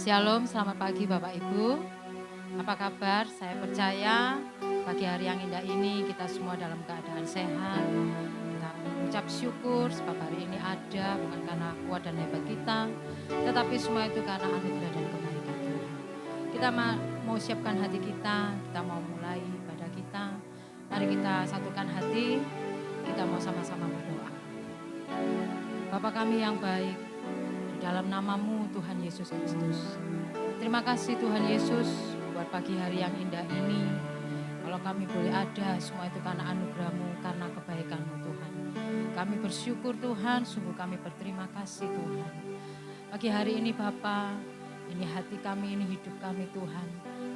Shalom, selamat pagi Bapak Ibu. Apa kabar? Saya percaya pagi hari yang indah ini kita semua dalam keadaan sehat. Kita mengucap syukur sebab hari ini ada bukan karena kuat dan hebat kita, tetapi semua itu karena anugerah dan kebaikan Tuhan. Kita mau siapkan hati kita mau mulai ibadah kita. Mari kita satukan hati, kita mau sama-sama berdoa. Bapa kami yang baik, dalam namamu Tuhan Yesus Kristus. Terima kasih Tuhan Yesus buat pagi hari yang indah ini. Kalau kami boleh ada, semua itu karena anugerah-Mu, karena kebaikan-Mu Tuhan. Kami bersyukur Tuhan, sungguh kami berterima kasih Tuhan. Pagi hari ini Bapa, ini hati kami, ini hidup kami Tuhan.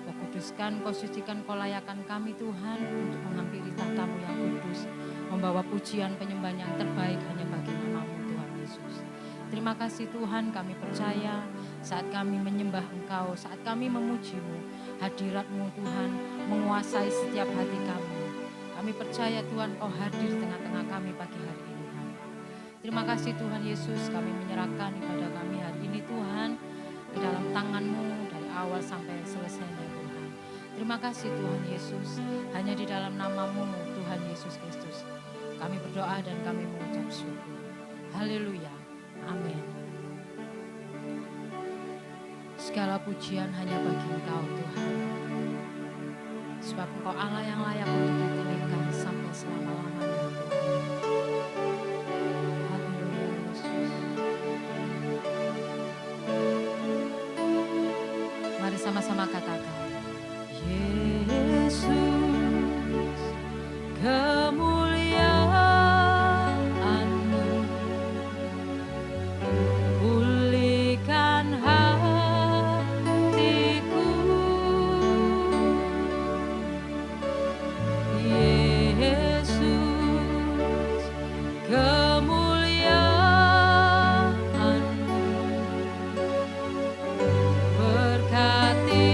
Kau kuduskan, Kau sucikan, Kau layakan kami Tuhan untuk menghampiri tahta-Mu yang kudus. Membawa pujian penyembahan yang terbaik hanya bagi nama-Mu Tuhan Yesus. Terima kasih Tuhan, kami percaya saat kami menyembah Engkau, saat kami memuji-Mu, hadirat-Mu Tuhan menguasai setiap hati kami. Kami percaya Tuhan Kau hadir di tengah-tengah kami pagi hari ini. Terima kasih Tuhan Yesus, kami menyerahkan ibadah kami hari ini Tuhan ke dalam tangan-Mu dari awal sampai selesainya Tuhan. Terima kasih Tuhan Yesus, hanya di dalam nama-Mu Tuhan Yesus Kristus kami berdoa dan kami mengucap syukur. Haleluya. Amin. Segala pujian hanya bagi Engkau Tuhan. Sebab Engkau Allah yang layak untuk ditinggikan sampai selama-lamanya Tuhan. Haleluya Yesus. Mari sama-sama katakan. Yesus, berkati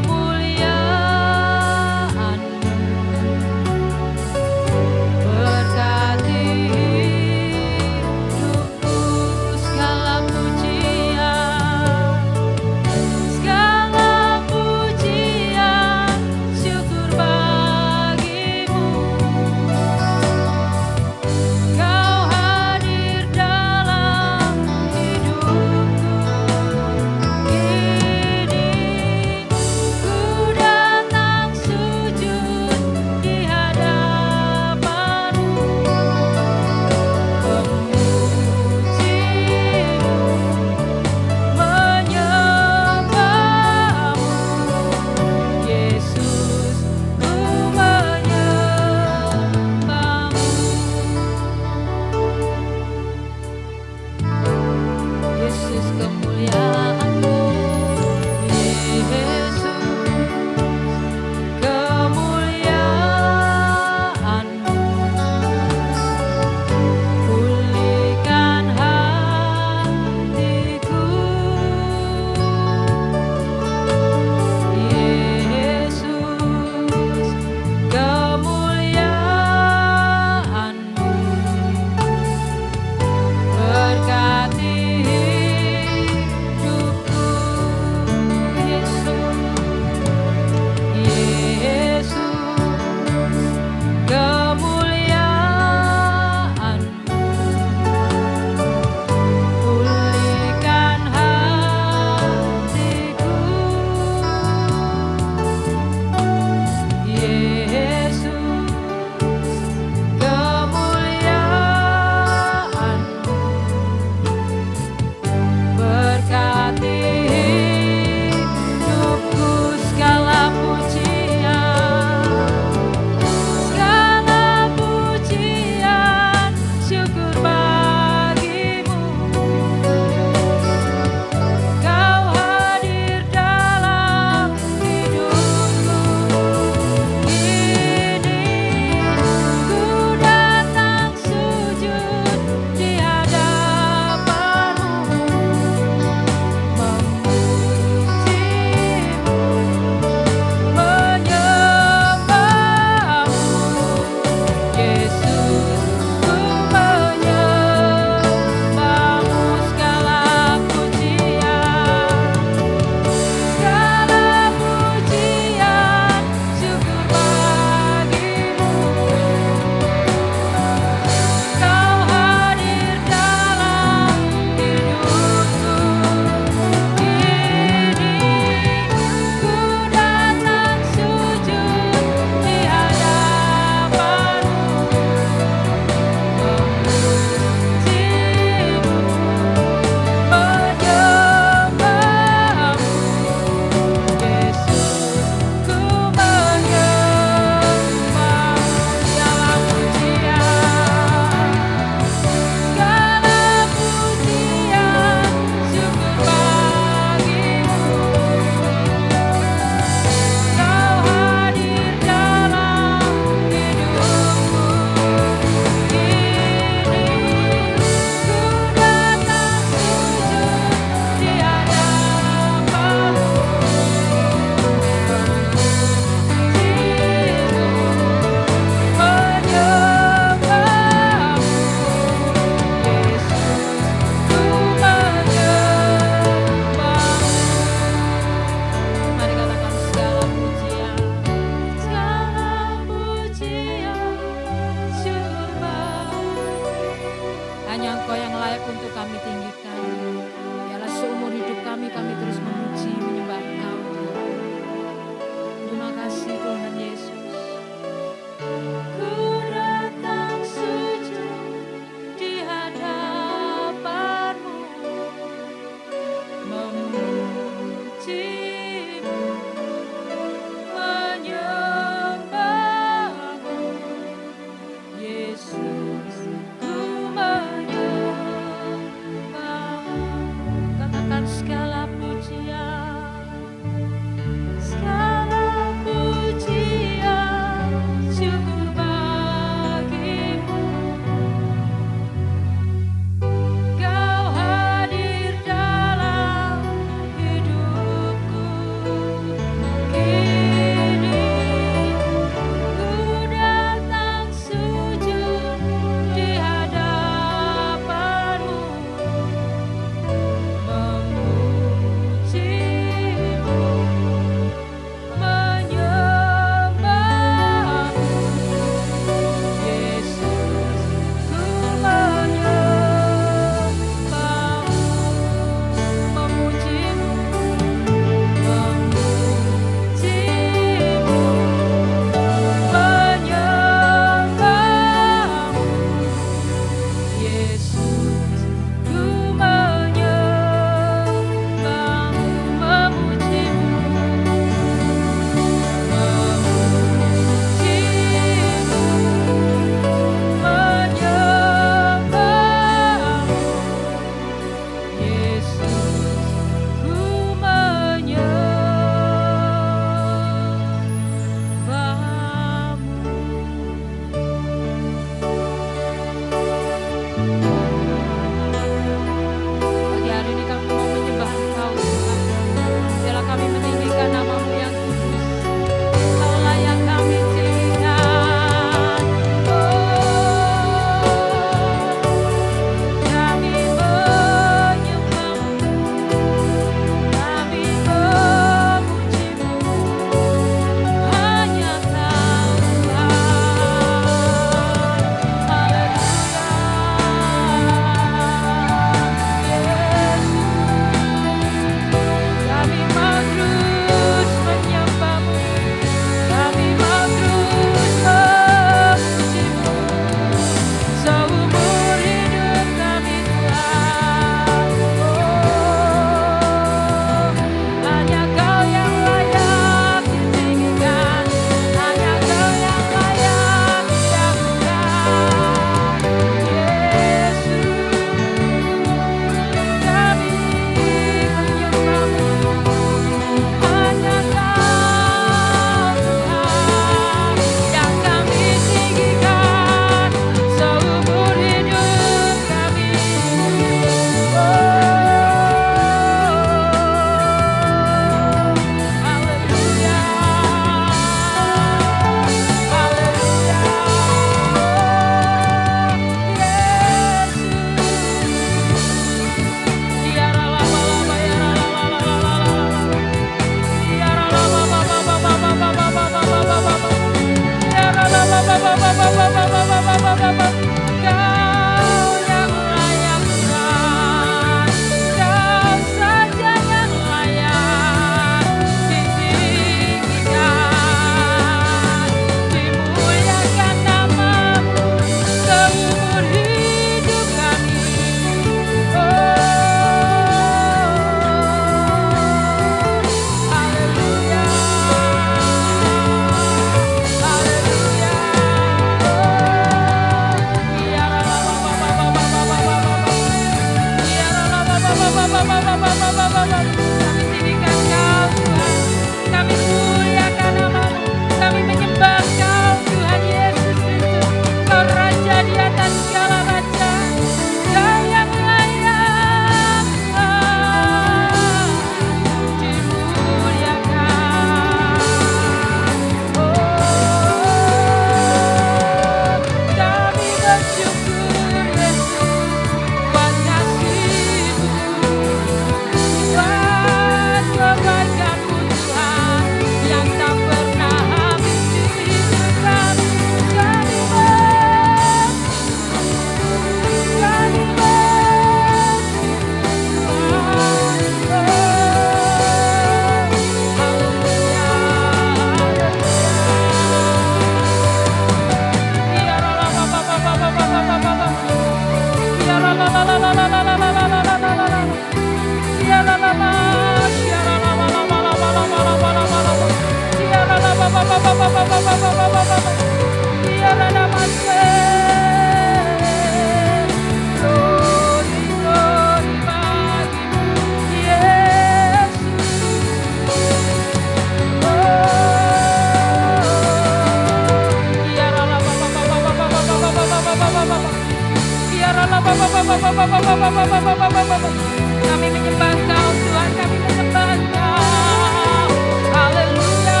Kami menyembah Engkau Tuhan, kami menyembah Engkau. Haleluya.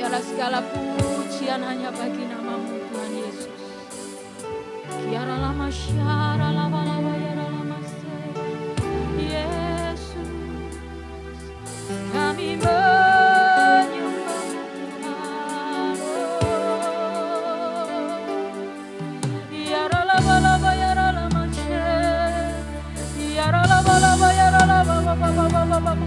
Ya segala pujian hanya bagi nama-Mu Tuhan Yesus. Kiara lama syara lama lama ya lama Yesus, kami menyembah Tuhan. Ya lama lama ya lama ya lama lama ya lama.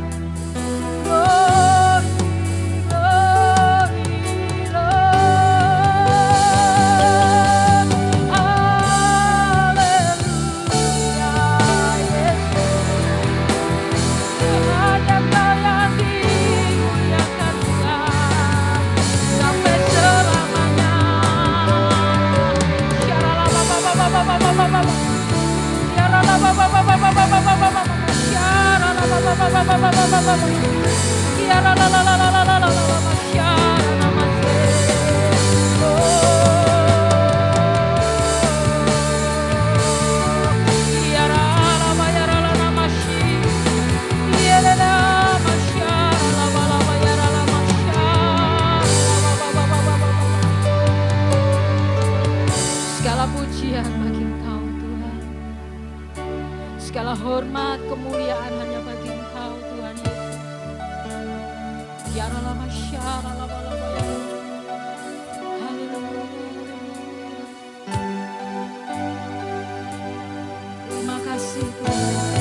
Segala pujian bagi Engkau Tuhan, segala hormat kemuliaan hanya bagi Engkau Tuhan Yesus. Ya lama syara lama lama ya. Haleluya. Terima kasih Tuhan.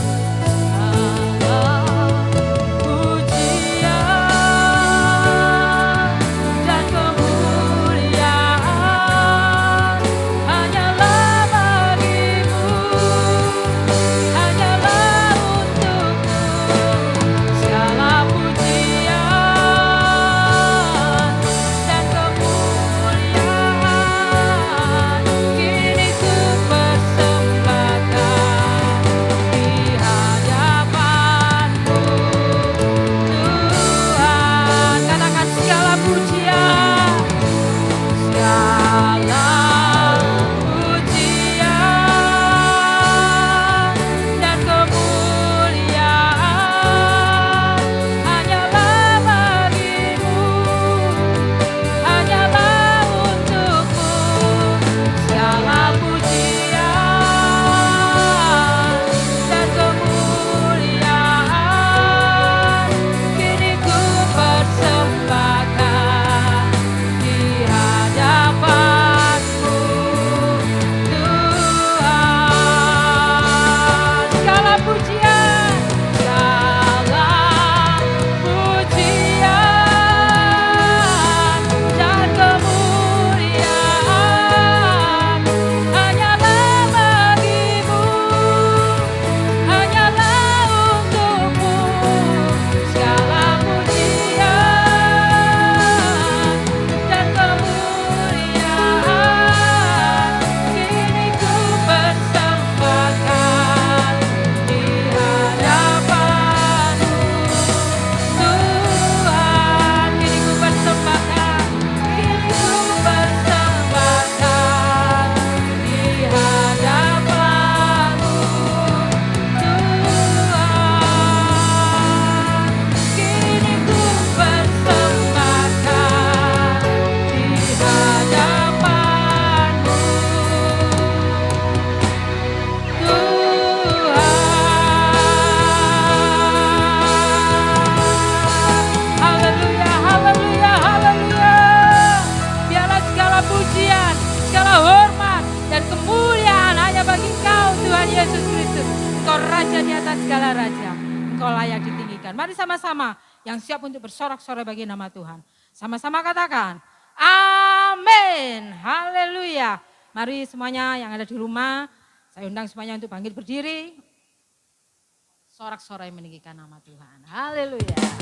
atas segala raja. Engkau layak ditinggikan. Mari sama-sama yang siap untuk bersorak-sorai bagi nama Tuhan. Sama-sama katakan, amin, haleluya. Mari semuanya yang ada di rumah, saya undang semuanya untuk bangkit berdiri. Sorak-sorai meninggikan nama Tuhan, haleluya.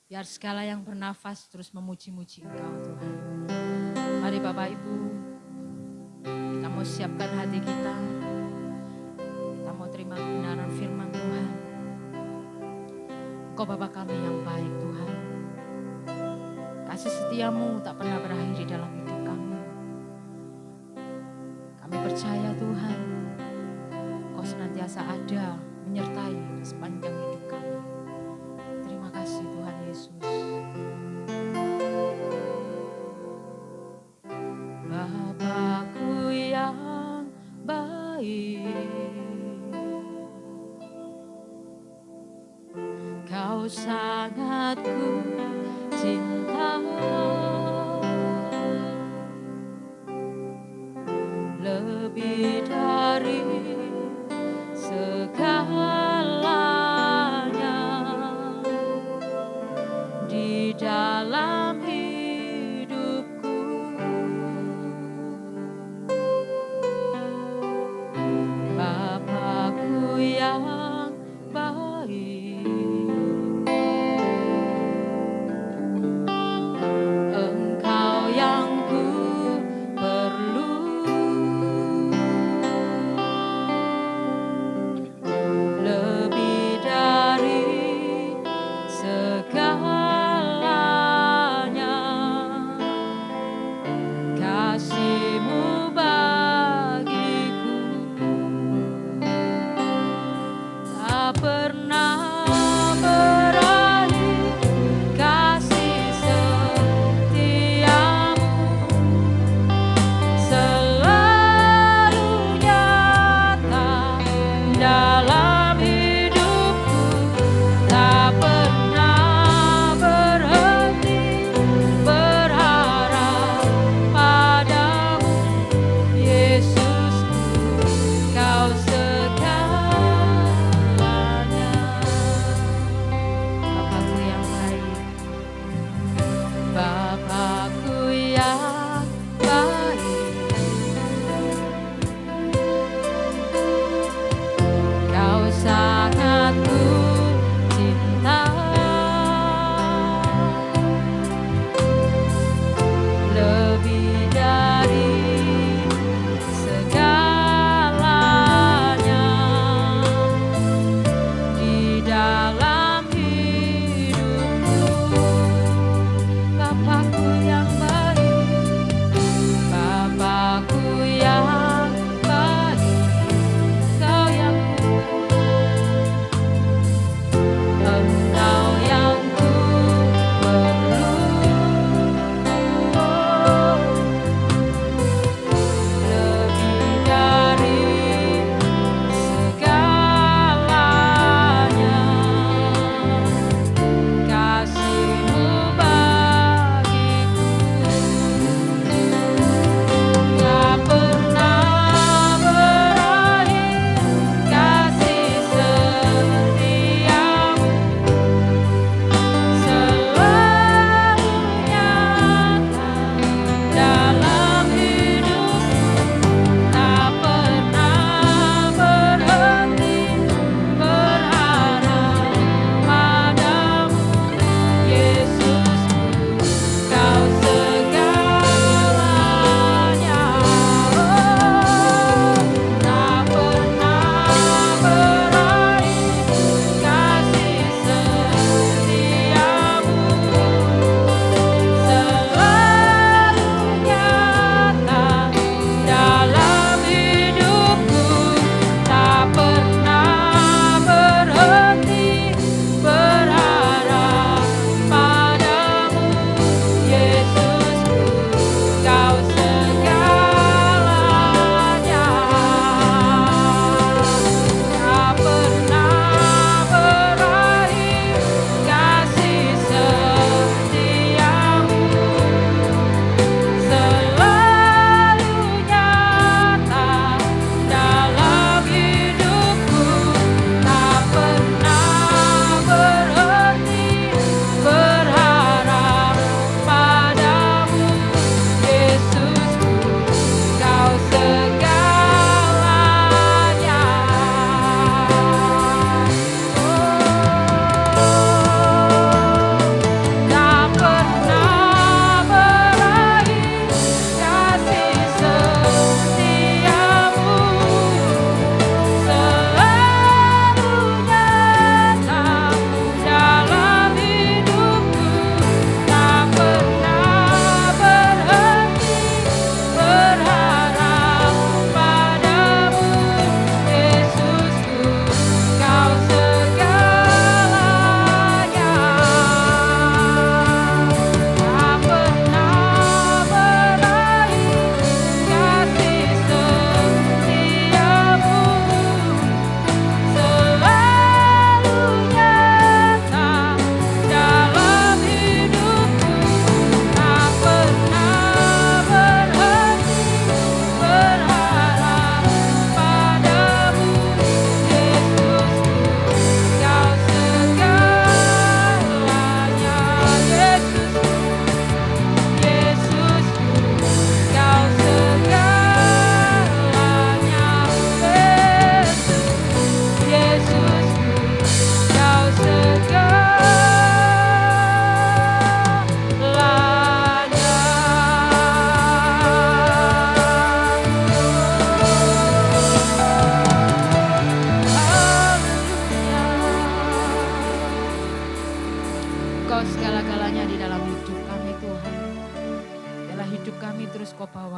Biar segala yang bernafas terus memuji-muji Engkau Tuhan. Mari Bapak Ibu, kita mau siapkan hati kita. Kita mau terima kebenaran firman Tuhan. Engkau Bapa kami yang baik Tuhan. Kasih setiamu tak pernah berakhir di dalam hidup kami. Kami percaya Tuhan, Engkau senantiasa ada menyertai sepanjang hidup kami. Terima kasih Tuhan Yesus. Bapakku yang baik, Kau sangat ku cinta, lebih dari segalanya di dalam hidupku. Bapakku yang baik,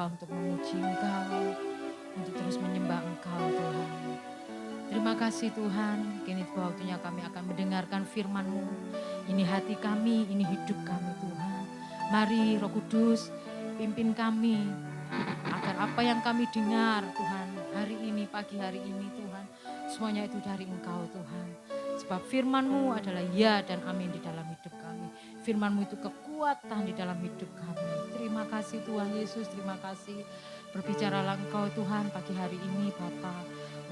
Bapa untuk memuji Engkau, untuk terus menyembah Engkau Tuhan. Terima kasih Tuhan, kini tiba waktunya kami akan mendengarkan firman-Mu. Ini hati kami, ini hidup kami Tuhan. Mari Roh Kudus pimpin kami, agar apa yang kami dengar Tuhan hari ini, pagi hari ini Tuhan, semuanya itu dari Engkau Tuhan. Sebab firman-Mu adalah ya dan amin di dalam hidup kami. Firman-Mu itu kekuatan di dalam hidup kami. Terima kasih Tuhan Yesus, terima kasih. Berbicaralah Engkau Tuhan pagi hari ini Bapa.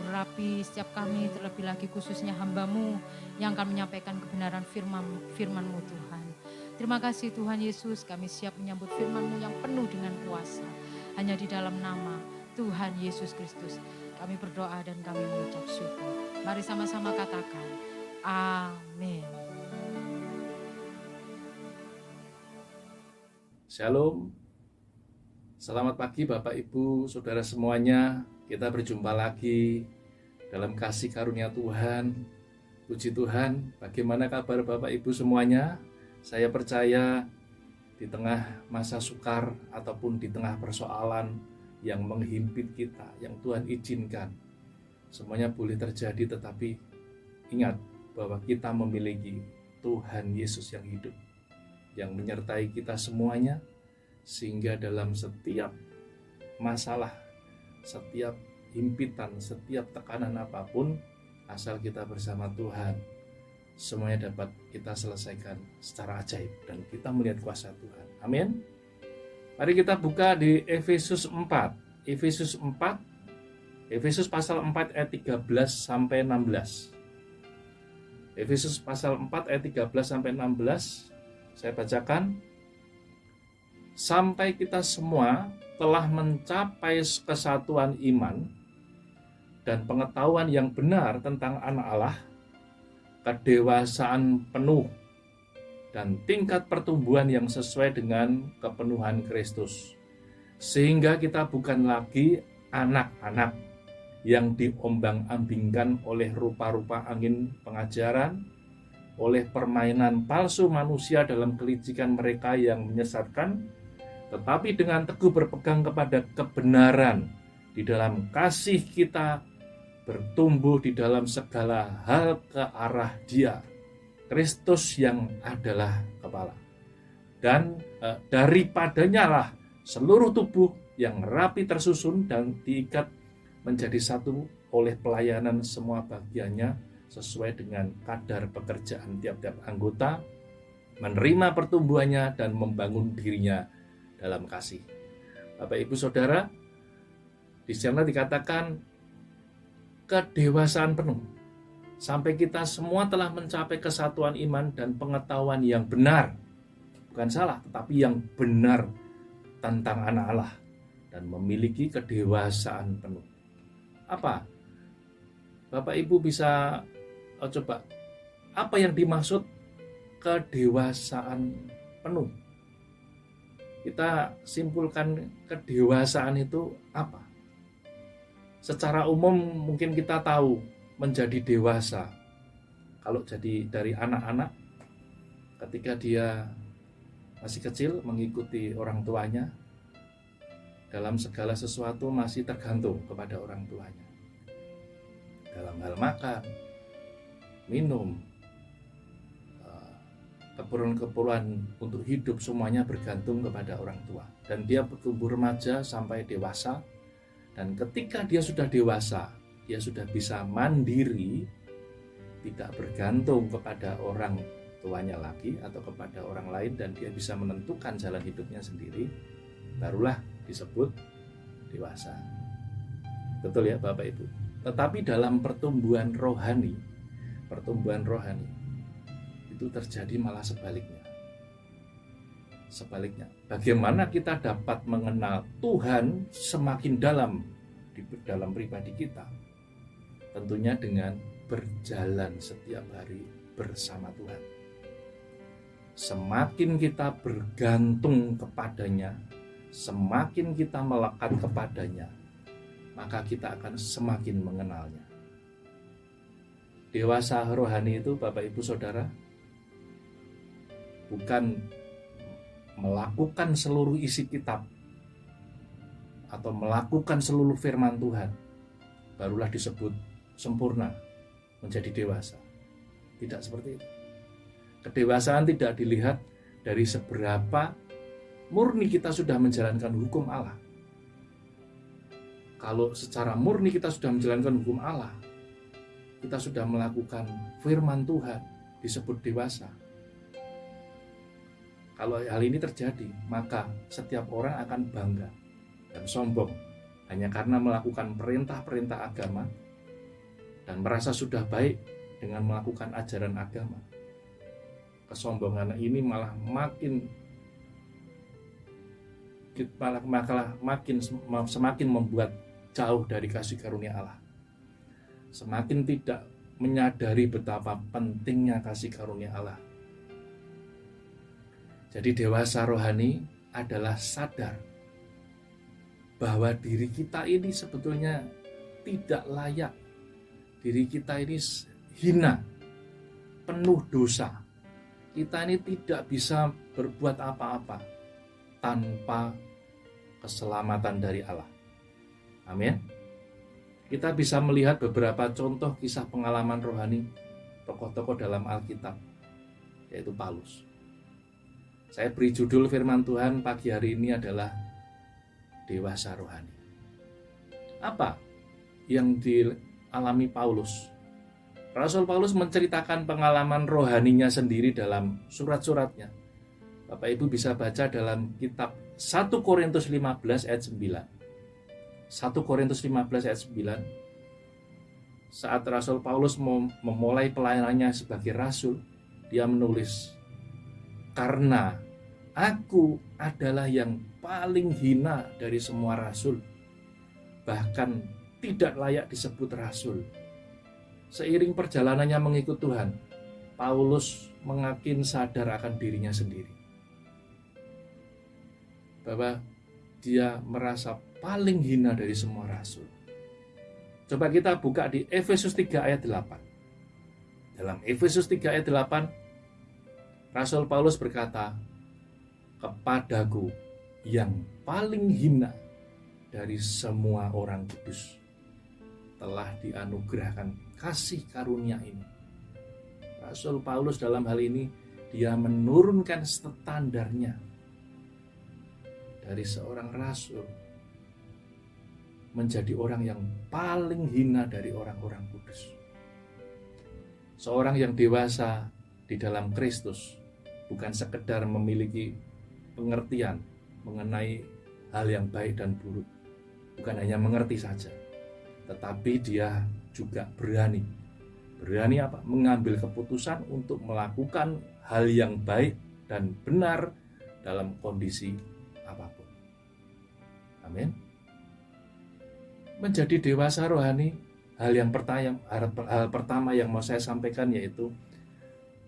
Urapi setiap kami, terlebih lagi khususnya hamba-Mu yang akan menyampaikan kebenaran firman-Mu Tuhan. Terima kasih Tuhan Yesus, kami siap menyambut firman-Mu yang penuh dengan kuasa. Hanya di dalam nama Tuhan Yesus Kristus kami berdoa dan kami mengucap syukur. Mari sama-sama katakan, amin. Shalom. Selamat pagi Bapak Ibu, Saudara semuanya. Kita berjumpa lagi dalam kasih karunia Tuhan. Puji Tuhan, bagaimana kabar Bapak Ibu semuanya? Saya percaya di tengah masa sukar ataupun di tengah persoalan yang menghimpit kita, yang Tuhan izinkan, semuanya boleh terjadi, tetapi ingat bahwa kita memiliki Tuhan Yesus yang hidup, yang menyertai kita semuanya, sehingga dalam setiap masalah, setiap himpitan, setiap tekanan apapun, asal kita bersama Tuhan, semuanya dapat kita selesaikan secara ajaib dan kita melihat kuasa Tuhan. Amin. Mari kita buka di Efesus 4. Efesus 4, Efesus pasal 4 ayat 13 sampai 16. Efesus pasal 4 ayat 13 sampai 16. Saya bacakan. Sampai kita semua telah mencapai kesatuan iman dan pengetahuan yang benar tentang anak Allah, kedewasaan penuh, dan tingkat pertumbuhan yang sesuai dengan kepenuhan Kristus. Sehingga kita bukan lagi anak-anak yang diombang-ambingkan oleh rupa-rupa angin pengajaran, oleh permainan palsu manusia dalam kelicikan mereka yang menyesatkan, tetapi dengan teguh berpegang kepada kebenaran di dalam kasih kita bertumbuh di dalam segala hal ke arah Dia, Kristus yang adalah kepala. Dan daripadanya lah seluruh tubuh yang rapi tersusun dan diikat menjadi satu oleh pelayanan semua bagiannya sesuai dengan kadar pekerjaan tiap-tiap anggota, menerima pertumbuhannya dan membangun dirinya dalam kasih. Bapak Ibu Saudara, di sana dikatakan kedewasaan penuh. Sampai kita semua telah mencapai kesatuan iman dan pengetahuan yang benar. Bukan salah, tetapi yang benar tentang anak Allah. Dan memiliki kedewasaan penuh. Apa? Bapak Ibu bisa coba, apa yang dimaksud kedewasaan penuh? Kita simpulkan kedewasaan itu apa? Secara umum mungkin kita tahu menjadi dewasa. Kalau jadi dari anak-anak, ketika dia masih kecil mengikuti orang tuanya, dalam segala sesuatu masih tergantung kepada orang tuanya. Dalam hal makan, minum, keperluan-keperluan untuk hidup semuanya bergantung kepada orang tua. Dan dia bertumbuh remaja sampai dewasa. Dan ketika dia sudah dewasa, dia sudah bisa mandiri, tidak bergantung kepada orang tuanya lagi atau kepada orang lain, dan dia bisa menentukan jalan hidupnya sendiri, barulah disebut dewasa. Betul ya Bapak Ibu? Tetapi dalam pertumbuhan rohani itu terjadi malah sebaliknya. Bagaimana kita dapat mengenal Tuhan semakin dalam di dalam pribadi kita? Tentunya dengan berjalan setiap hari bersama Tuhan. Semakin kita bergantung kepadanya, semakin kita melekat kepadanya, maka kita akan semakin mengenalnya. Dewasa rohani itu Bapak Ibu Saudara bukan melakukan seluruh isi kitab, atau melakukan seluruh firman Tuhan, barulah disebut sempurna, menjadi dewasa. Tidak seperti itu. Kedewasaan tidak dilihat dari seberapa murni kita sudah menjalankan hukum Allah. Kalau secara murni kita sudah menjalankan hukum Allah, kita sudah melakukan firman Tuhan, disebut dewasa. Kalau hal ini terjadi, maka setiap orang akan bangga dan sombong hanya karena melakukan perintah-perintah agama dan merasa sudah baik dengan melakukan ajaran agama. Kesombongan ini malah semakin membuat jauh dari kasih karunia Allah. Semakin tidak menyadari betapa pentingnya kasih karunia Allah. Jadi dewasa rohani adalah sadar bahwa diri kita ini sebetulnya tidak layak. Diri kita ini hina, penuh dosa. Kita ini tidak bisa berbuat apa-apa tanpa keselamatan dari Allah. Amin. Kita bisa melihat beberapa contoh kisah pengalaman rohani tokoh-tokoh dalam Alkitab, yaitu Paulus. Saya beri judul firman Tuhan pagi hari ini adalah dewasa rohani. Apa yang dialami Paulus? Rasul Paulus menceritakan pengalaman rohaninya sendiri dalam surat-suratnya. Bapak Ibu bisa baca dalam kitab 1 Korintus 15 ayat 9. 1 Korintus 15 ayat 9. Saat Rasul Paulus memulai pelayanannya sebagai rasul, dia menulis, "Karena aku adalah yang paling hina dari semua rasul, bahkan tidak layak disebut rasul." Seiring perjalanannya mengikut Tuhan, Paulus mengakin sadar akan dirinya sendiri, bahwa dia merasa paling hina dari semua rasul. Coba kita buka di Efesus 3 ayat 8. Dalam Efesus 3 ayat 8, Rasul Paulus berkata, "Kepadaku yang paling hina dari semua orang kudus telah dianugerahkan kasih karunia ini." Rasul Paulus dalam hal ini dia menurunkan standarnya dari seorang rasul menjadi orang yang paling hina dari orang-orang kudus. Seorang yang dewasa di dalam Kristus bukan sekedar memiliki pengertian mengenai hal yang baik dan buruk, bukan hanya mengerti saja, tetapi dia juga berani apa? Mengambil keputusan untuk melakukan hal yang baik dan benar dalam kondisi apapun. Amin. Menjadi dewasa rohani, hal pertama yang mau saya sampaikan yaitu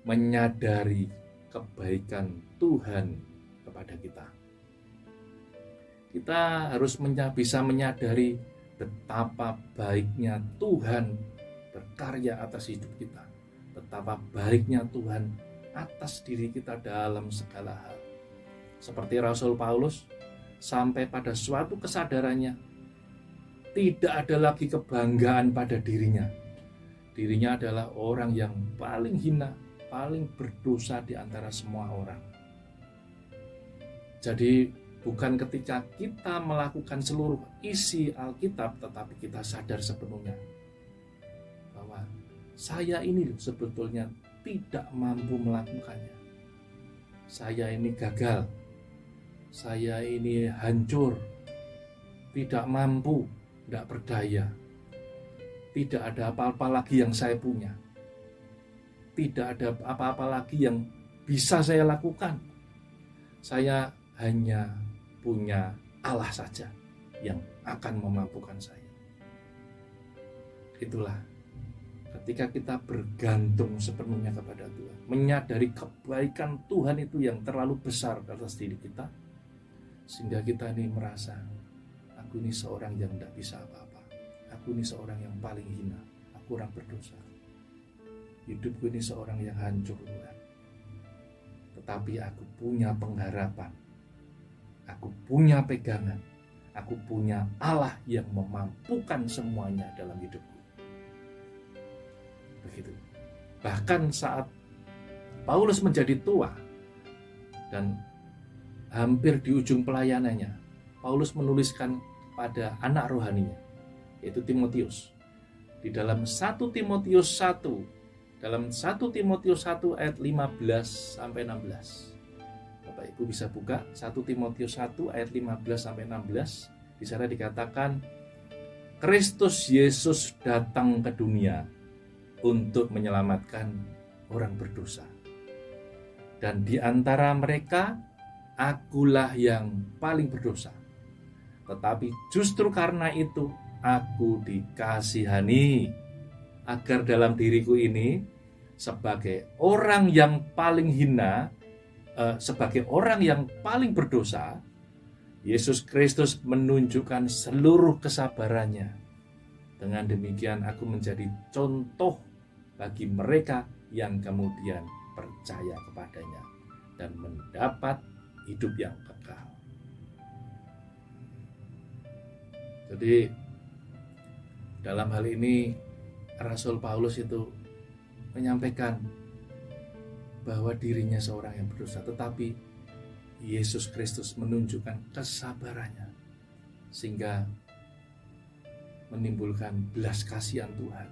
menyadari kebaikan Tuhan kepada kita. Kita harus bisa menyadari betapa baiknya Tuhan berkarya atas hidup kita, betapa baiknya Tuhan atas diri kita dalam segala hal. Seperti Rasul Paulus, sampai pada suatu kesadarannya, tidak ada lagi kebanggaan pada dirinya. Dirinya adalah orang yang paling hina, paling berdosa di antara semua orang. Jadi bukan ketika kita melakukan seluruh isi Alkitab, tetapi kita sadar sepenuhnya bahwa saya ini sebetulnya tidak mampu melakukannya. Saya ini gagal, saya ini hancur, tidak mampu, tidak berdaya, tidak ada apa-apa lagi yang saya punya, tidak ada apa-apa lagi yang bisa saya lakukan. Saya hanya punya Allah saja yang akan memampukan saya. Itulah ketika kita bergantung sepenuhnya kepada Tuhan, menyadari kebaikan Tuhan itu yang terlalu besar atas diri kita, sehingga kita ini merasa, aku ini seorang yang tidak bisa apa-apa, aku ini seorang yang paling hina, aku orang berdosa, hidupku ini seorang yang hancur Tuhan. Tetapi aku punya pengharapan, aku punya pegangan, Aku punya Allah yang memampukan semuanya dalam hidupku. Begitu. Bahkan saat Paulus menjadi tua dan hampir di ujung pelayanannya, Paulus menuliskan pada anak rohaninya, yaitu Timotius. Di dalam 1 Timotius 1, dalam 1 Timotius 1 ayat 15 sampai 16. Bapak Ibu bisa buka 1 Timotius 1 ayat 15 sampai 16. Di sana dikatakan, Kristus Yesus datang ke dunia untuk menyelamatkan orang berdosa. Dan di antara mereka, akulah yang paling berdosa. Tetapi justru karena itu, aku dikasihani, agar dalam diriku ini, sebagai orang yang paling hina, sebagai orang yang paling berdosa, Yesus Kristus menunjukkan seluruh kesabarannya. Dengan demikian aku menjadi contoh bagi mereka yang kemudian percaya kepadanya dan mendapat hidup yang kekal. Jadi dalam hal ini Rasul Paulus itu menyampaikan bahwa dirinya seorang yang berdosa, tetapi Yesus Kristus menunjukkan kesabarannya sehingga menimbulkan belas kasihan Tuhan.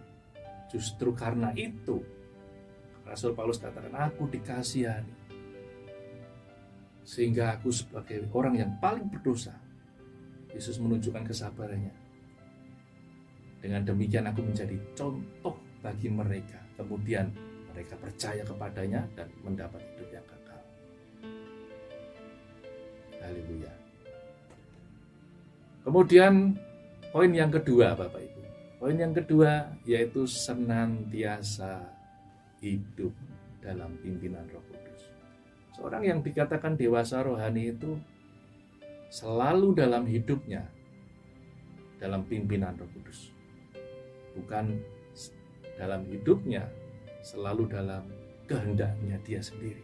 Justru karena itu Rasul Paulus katakan, aku dikasihani sehingga aku sebagai orang yang paling berdosa, Yesus menunjukkan kesabarannya. Dengan demikian aku menjadi contoh bagi mereka. Kemudian mereka percaya kepadanya dan mendapat hidup yang kekal. Haleluya. Kemudian poin yang kedua, Bapak Ibu. Poin yang kedua yaitu senantiasa hidup dalam pimpinan Roh Kudus. Seorang yang dikatakan dewasa rohani itu selalu dalam hidupnya dalam pimpinan Roh Kudus. Bukan dalam hidupnya selalu dalam kehendaknya dia sendiri.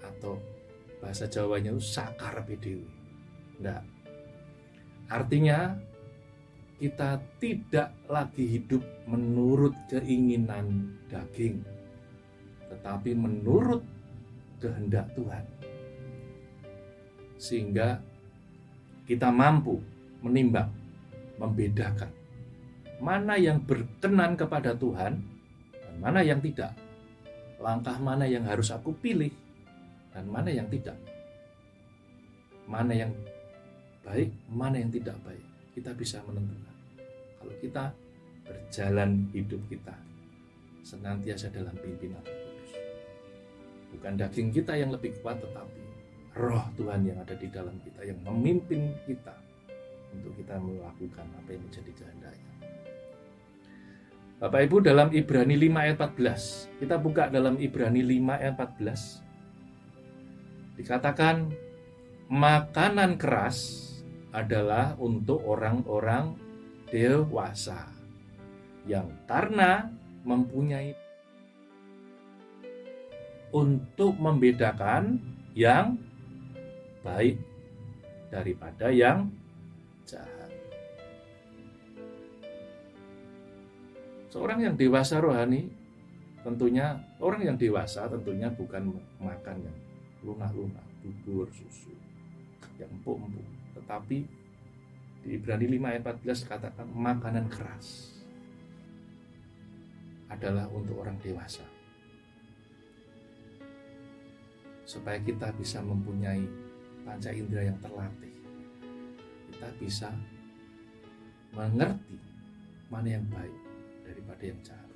Atau bahasa Jawanya itu sakarepe dhewe. Enggak. Artinya kita tidak lagi hidup menurut keinginan daging, tetapi menurut kehendak Tuhan. Sehingga kita mampu menimbang, membedakan mana yang berkenan kepada Tuhan dan mana yang tidak. Langkah mana yang harus aku pilih dan mana yang tidak. Mana yang baik, mana yang tidak baik. Kita bisa menentukan. Kalau kita berjalan hidup kita senantiasa dalam pimpinan Roh Kudus. Bukan daging kita yang lebih kuat, tetapi Roh Tuhan yang ada di dalam kita yang memimpin kita untuk kita melakukan apa yang menjadi kehendaknya. Bapak Ibu, dalam Ibrani 5 ayat 14, kita buka dalam Ibrani 5 ayat 14, dikatakan makanan keras adalah untuk orang-orang dewasa yang karena mempunyai untuk membedakan yang baik daripada yang jahat. Seorang yang dewasa rohani tentunya, orang yang dewasa tentunya bukan makan yang lunak-lunak, bubur, susu, yang empuk-empuk. Tetapi di Ibrani 5 ayat 14 katakan makanan keras adalah untuk orang dewasa. Supaya kita bisa mempunyai panca indera yang terlatih. Kita bisa mengerti mana yang baik daripada yang jahat.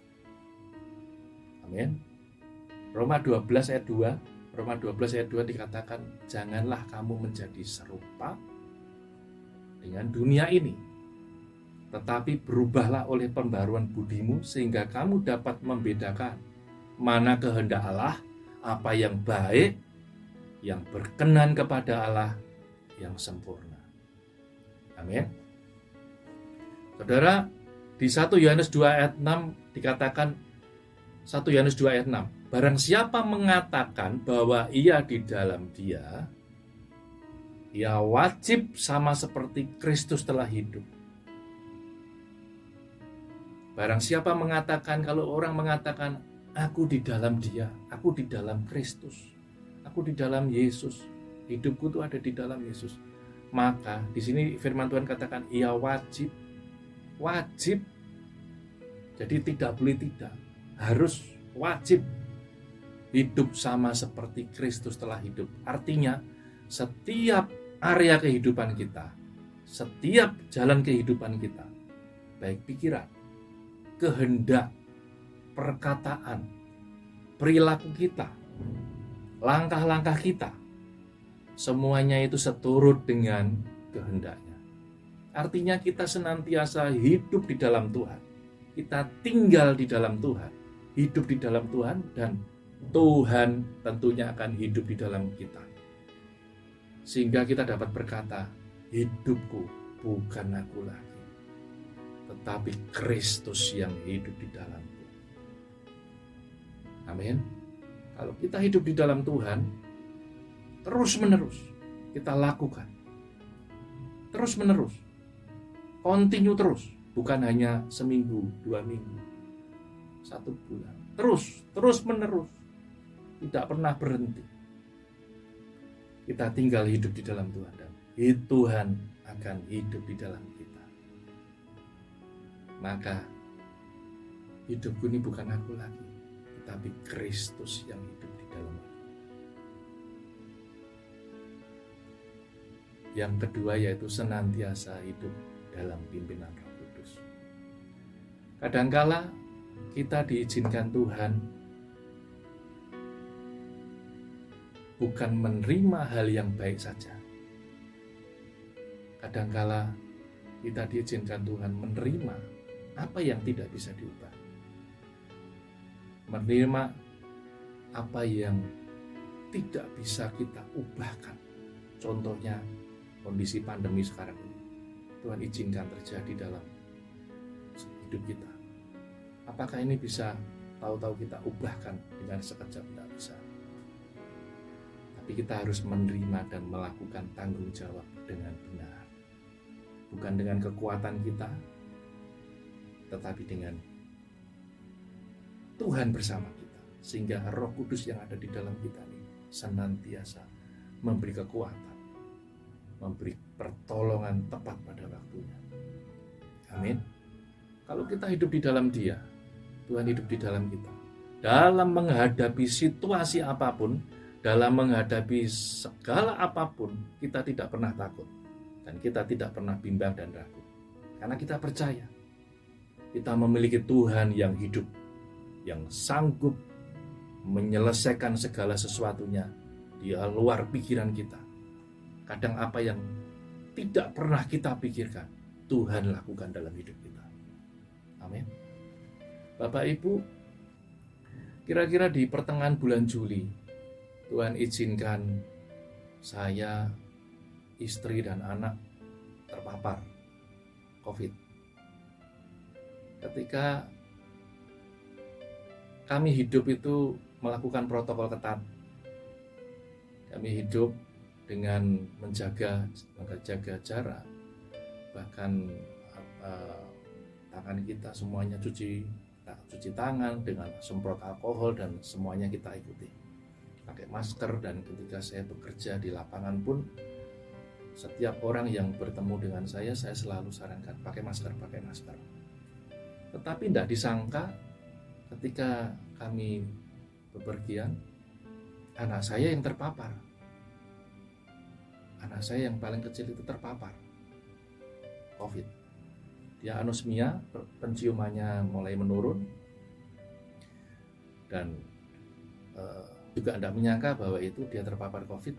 Amin. Roma 12 ayat 2, Roma 12 ayat 2 dikatakan, janganlah kamu menjadi serupa dengan dunia ini, tetapi berubahlah oleh pembaruan budimu sehingga kamu dapat membedakan mana kehendak Allah, apa yang baik, yang berkenan kepada Allah, yang sempurna. Amin. Saudara, di 1 Yohanes 2 ayat 6 dikatakan, 1 Yohanes 2 ayat 6, barang siapa mengatakan bahwa ia di dalam Dia, ia wajib sama seperti Kristus telah hidup. Barang siapa mengatakan, kalau orang mengatakan, aku di dalam Dia, aku di dalam Kristus, aku di dalam Yesus, hidupku itu ada di dalam Yesus, maka di sini firman Tuhan katakan ia wajib. Jadi tidak boleh tidak, harus wajib hidup sama seperti Kristus telah hidup. Artinya setiap area kehidupan kita, setiap jalan kehidupan kita, baik pikiran, kehendak, perkataan, perilaku kita, langkah-langkah kita, semuanya itu seturut dengan kehendaknya. Artinya kita senantiasa hidup di dalam Tuhan, kita tinggal di dalam Tuhan, hidup di dalam Tuhan, dan Tuhan tentunya akan hidup di dalam kita. Sehingga kita dapat berkata, hidupku bukan aku lagi, tetapi Kristus yang hidup di dalamku. Amin. Kalau kita hidup di dalam Tuhan, terus-menerus kita lakukan. Terus-menerus. Continue terus. Bukan hanya seminggu, 2 minggu, 1 bulan. Terus-menerus. Tidak pernah berhenti. Kita tinggal hidup di dalam Tuhan, dan Tuhan akan hidup di dalam kita. Maka hidupku ini bukan aku lagi, tetapi Kristus yang hidup di dalam aku. Yang kedua yaitu senantiasa hidup dalam pimpinan Roh Kudus. Kadangkala kita diizinkan Tuhan bukan menerima hal yang baik saja. Kadangkala kita diizinkan Tuhan menerima apa yang tidak bisa diubah. Menerima apa yang tidak bisa kita ubahkan. Contohnya kondisi pandemi sekarang ini. Tuhan izinkan terjadi dalam hidup kita. Apakah ini bisa tahu-tahu kita ubahkan dengan sekejap? Tidak bisa. Tapi kita harus menerima dan melakukan tanggung jawab dengan benar. Bukan dengan kekuatan kita, tetapi dengan Tuhan bersama kita. Sehingga Roh Kudus yang ada di dalam kita ini senantiasa memberi kekuatan, memberi pertolongan tepat pada waktunya. Amin. Kalau kita hidup di dalam Dia, Tuhan hidup di dalam kita. Dalam menghadapi situasi apapun, dalam menghadapi segala apapun, kita tidak pernah takut. Dan kita tidak pernah bimbang dan ragu. Karena kita percaya, kita memiliki Tuhan yang hidup, yang sanggup menyelesaikan segala sesuatunya di luar pikiran kita. Kadang apa yang tidak pernah kita pikirkan, Tuhan lakukan dalam hidup kita. Amin. Bapak Ibu, kira-kira di pertengahan bulan Juli, Tuhan izinkan saya, istri dan anak terpapar COVID. Ketika kami hidup itu melakukan protokol ketat. Kami hidup dengan menjaga jarak, bahkan tangan kita semuanya cuci tangan dengan semprot alkohol, dan semuanya kita ikuti. Pakai masker, dan ketika saya bekerja di lapangan pun setiap orang yang bertemu dengan saya selalu sarankan pakai masker. Tetapi tidak disangka ketika kami bepergian, anak saya yang terpapar. Anak saya yang paling kecil itu terpapar COVID. Dia anosmia, penciumannya mulai menurun, dan juga tidak menyangka bahwa itu dia terpapar COVID,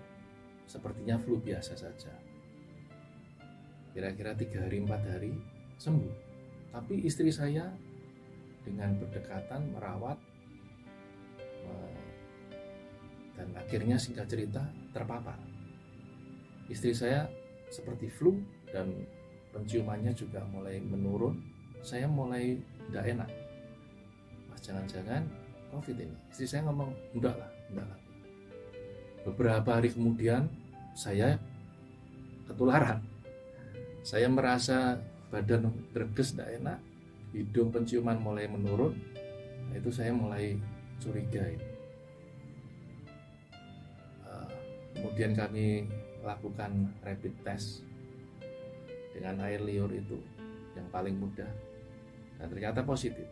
sepertinya flu biasa saja. Kira-kira 3 hari 4 hari sembuh. Tapi istri saya dengan berdekatan merawat, dan akhirnya singkat cerita terpapar. Istri saya seperti flu dan penciumannya juga mulai menurun. Saya mulai tidak enak. Mas, jangan-jangan COVID ini. Istri saya ngomong, enggak lah. Beberapa hari kemudian saya ketularan. Saya merasa badan greges, tidak enak, hidung penciuman mulai menurun. Nah, itu saya mulai curiga ini. Kemudian kami lakukan rapid test dengan air liur itu yang paling mudah, dan ternyata positif.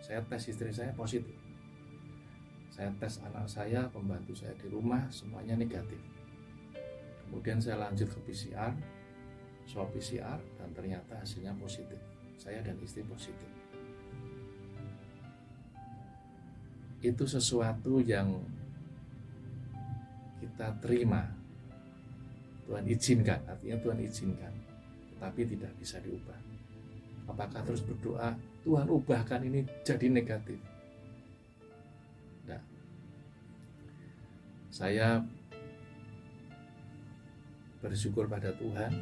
Saya tes istri saya positif, saya tes anak saya, pembantu saya di rumah, semuanya negatif. Kemudian saya lanjut ke PCR, swab PCR, dan ternyata hasilnya positif. Saya dan istri positif. Itu sesuatu yang kita terima. Tuhan izinkan, artinya Tuhan izinkan, tetapi tidak bisa diubah. Apakah terus berdoa, Tuhan ubahkan ini jadi negatif? Nah, saya bersyukur pada Tuhan.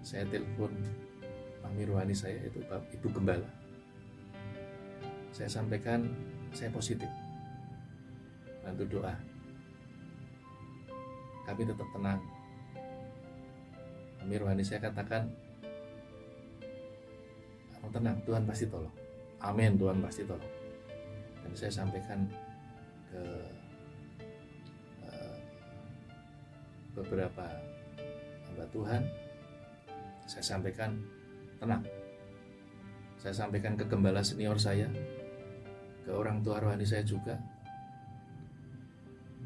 Saya telepon Mami rohani saya, itu Ibu Gembala. Saya sampaikan saya positif, bantu doa. Kami tetap tenang. Mami rohani saya katakan, kamu tenang, Tuhan pasti tolong. Amin, Tuhan pasti tolong. Dan saya sampaikan ke beberapa hamba Tuhan, saya sampaikan tenang. Saya sampaikan ke gembala senior saya, ke orang tua rohani saya juga,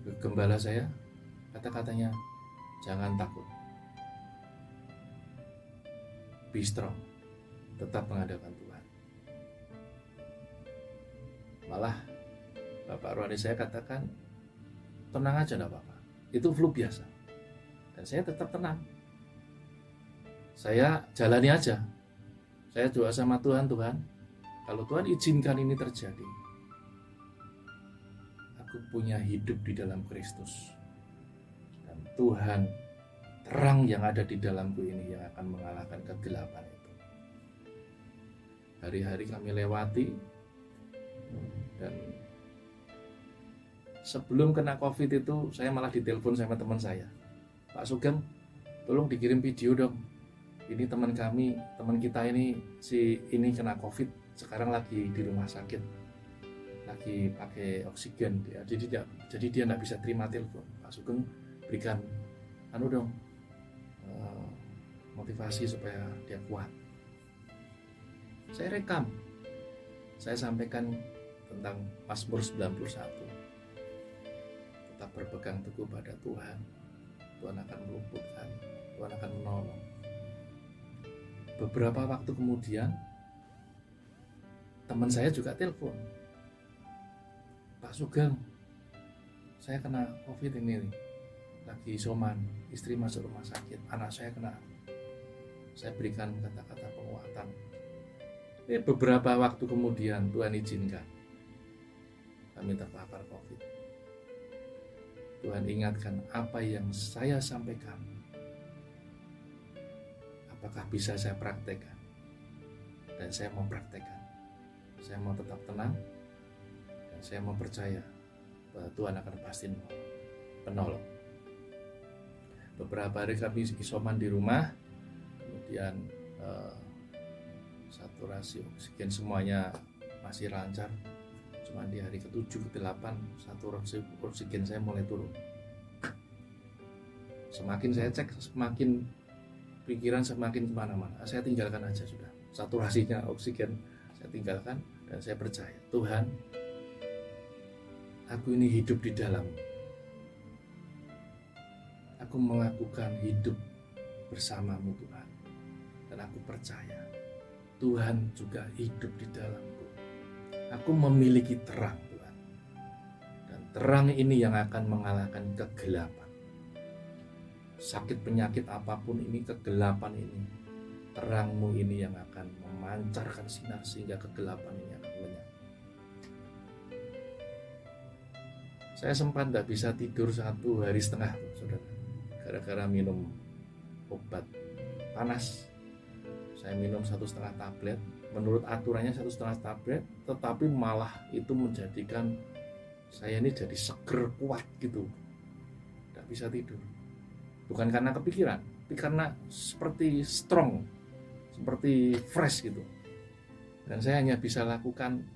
ke gembala saya, kata-katanya, jangan takut, be strong, tetap mengandalkan Tuhan. Malah Bapak rohani saya katakan, tenang aja, enggak apa-apa, itu flu biasa. Dan saya tetap tenang, saya jalani aja. Saya doa sama Tuhan, Tuhan, kalau Tuhan izinkan ini terjadi, aku punya hidup di dalam Kristus, dan Tuhan, terang yang ada di dalamku ini yang akan mengalahkan kegelapan itu. Hari-hari kami lewati, dan sebelum kena COVID itu saya malah ditelepon sama teman saya, Pak Sugeng, tolong dikirim video dong. Ini teman kami, teman kita ini, si ini kena COVID, sekarang lagi di rumah sakit, lagi pakai oksigen. Jadi dia nggak bisa terima telepon. Pak Sugeng, berikan dong, motivasi supaya dia kuat. Saya rekam, saya sampaikan tentang Mazmur 91. Tetap berpegang teguh pada Tuhan. Tuhan akan meluputkan, Tuhan akan menolong. Beberapa waktu kemudian, teman saya juga telepon, Pak Sugeng, saya kena COVID ini nih, lagi isoman, istri masuk rumah sakit, anak saya kena. Saya berikan kata-kata penguatan. Beberapa waktu kemudian Tuhan izinkan kami terpapar COVID. Tuhan ingatkan apa yang saya sampaikan, apakah bisa saya praktekkan? Dan saya mau praktekkan. Saya mau tetap tenang, dan saya mau percaya bahwa Tuhan akan pasti penolong. Beberapa hari kami isoman di rumah, kemudian saturasi oksigen semuanya masih lancar. Cuma di hari ke-7, ke-8 saturasi oksigen saya mulai turun. Semakin saya cek, semakin pikiran semakin kemana-mana. Saya tinggalkan aja sudah. Saturasinya oksigen saya tinggalkan, dan saya percaya Tuhan, aku ini hidup di dalam. Aku melakukan hidup bersamamu Tuhan, dan aku percaya Tuhan juga hidup di dalamku. Aku memiliki terang Tuhan, dan terang ini yang akan mengalahkan kegelapan. Sakit penyakit apapun ini, kegelapan ini, terangmu ini yang akan memancarkan sinar sehingga kegelapan ini akan lenyap. Saya sempat tidak bisa tidur 1,5 hari, saudara, gara-gara minum obat panas. Saya minum 1,5 tablet, menurut aturannya 1,5 tablet, tetapi malah itu menjadikan saya ini jadi seger, kuat gitu, tidak bisa tidur. Bukan karena kepikiran, tapi karena seperti strong, seperti fresh gitu. Dan saya hanya bisa lakukan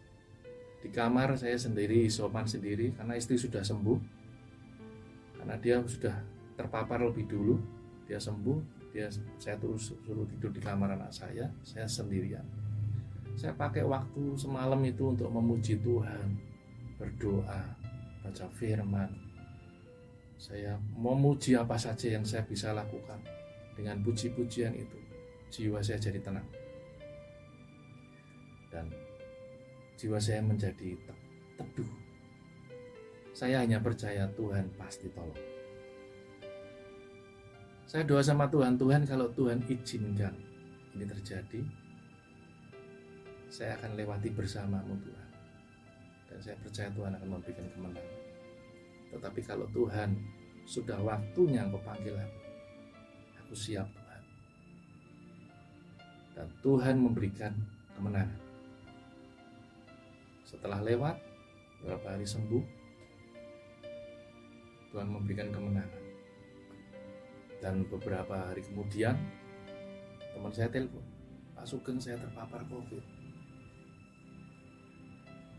di kamar saya sendiri, isoman sendiri, karena istri sudah sembuh. Karena dia sudah terpapar lebih dulu, dia sembuh, saya terus suruh tidur di kamar anak saya sendirian. Saya pakai waktu semalam itu untuk memuji Tuhan, berdoa, baca firman. Saya memuji apa saja yang saya bisa lakukan. Dengan puji-pujian itu, jiwa saya jadi tenang. Dan jiwa saya menjadi teduh. Saya hanya percaya Tuhan pasti tolong. Saya doa sama Tuhan, Tuhan kalau Tuhan izinkan ini terjadi, saya akan lewati bersamamu Tuhan. Dan saya percaya Tuhan akan memberikan kemenangan. Tetapi kalau Tuhan sudah waktunya Engkau panggil aku siap Tuhan. Dan Tuhan memberikan kemenangan. Setelah lewat beberapa hari sembuh, Tuhan memberikan kemenangan. Dan beberapa hari kemudian teman saya telepon, Pak Sugeng, saya terpapar COVID.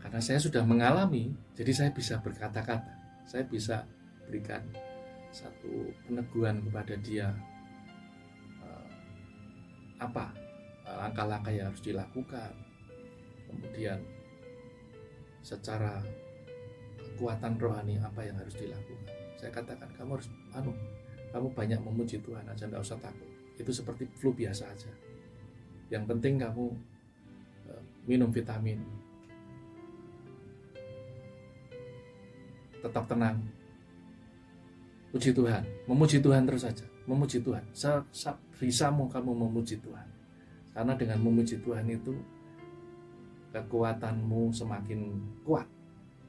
Karena saya sudah mengalami, jadi saya bisa berkata-kata, saya bisa berikan satu peneguhan kepada dia apa langkah-langkah yang harus dilakukan. Kemudian secara kekuatan rohani apa yang harus dilakukan. Saya katakan kamu harus kamu banyak memuji Tuhan aja, enggak usah takut. Itu seperti flu biasa aja. Yang penting kamu minum vitamin, tetap tenang, puji Tuhan, memuji Tuhan terus saja, memuji Tuhan. Sebisamu kamu memuji Tuhan, karena dengan memuji Tuhan itu kekuatanmu semakin kuat,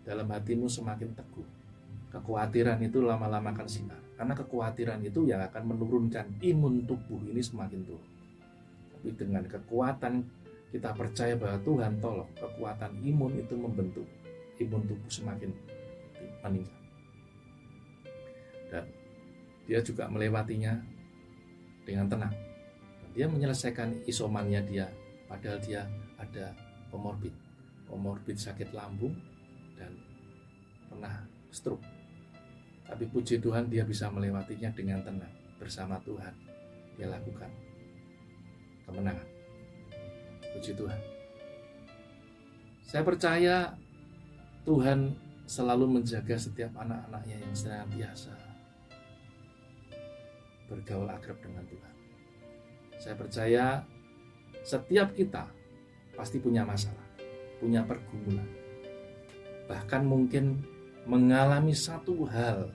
dalam hatimu semakin teguh. Kekhawatiran itu lama-lama akan sinar, karena kekhawatiran itu yang akan menurunkan imun tubuh ini semakin turun. Tapi dengan kekuatan kita percaya bahwa Tuhan tolong, kekuatan imun itu membentuk imun tubuh semakin meningkat. Dan dia juga melewatinya dengan tenang. Dan dia menyelesaikan isomannya dia, padahal dia ada komorbid sakit lambung dan pernah stroke. Tapi puji Tuhan dia bisa melewatinya dengan tenang. Bersama Tuhan dia lakukan kemenangan. Puji Tuhan. Saya percaya Tuhan selalu menjaga setiap anak-anaknya yang senantiasa bergaul akrab dengan Tuhan. Saya percaya setiap kita pasti punya masalah, punya pergumulan. Bahkan mungkin mengalami satu hal,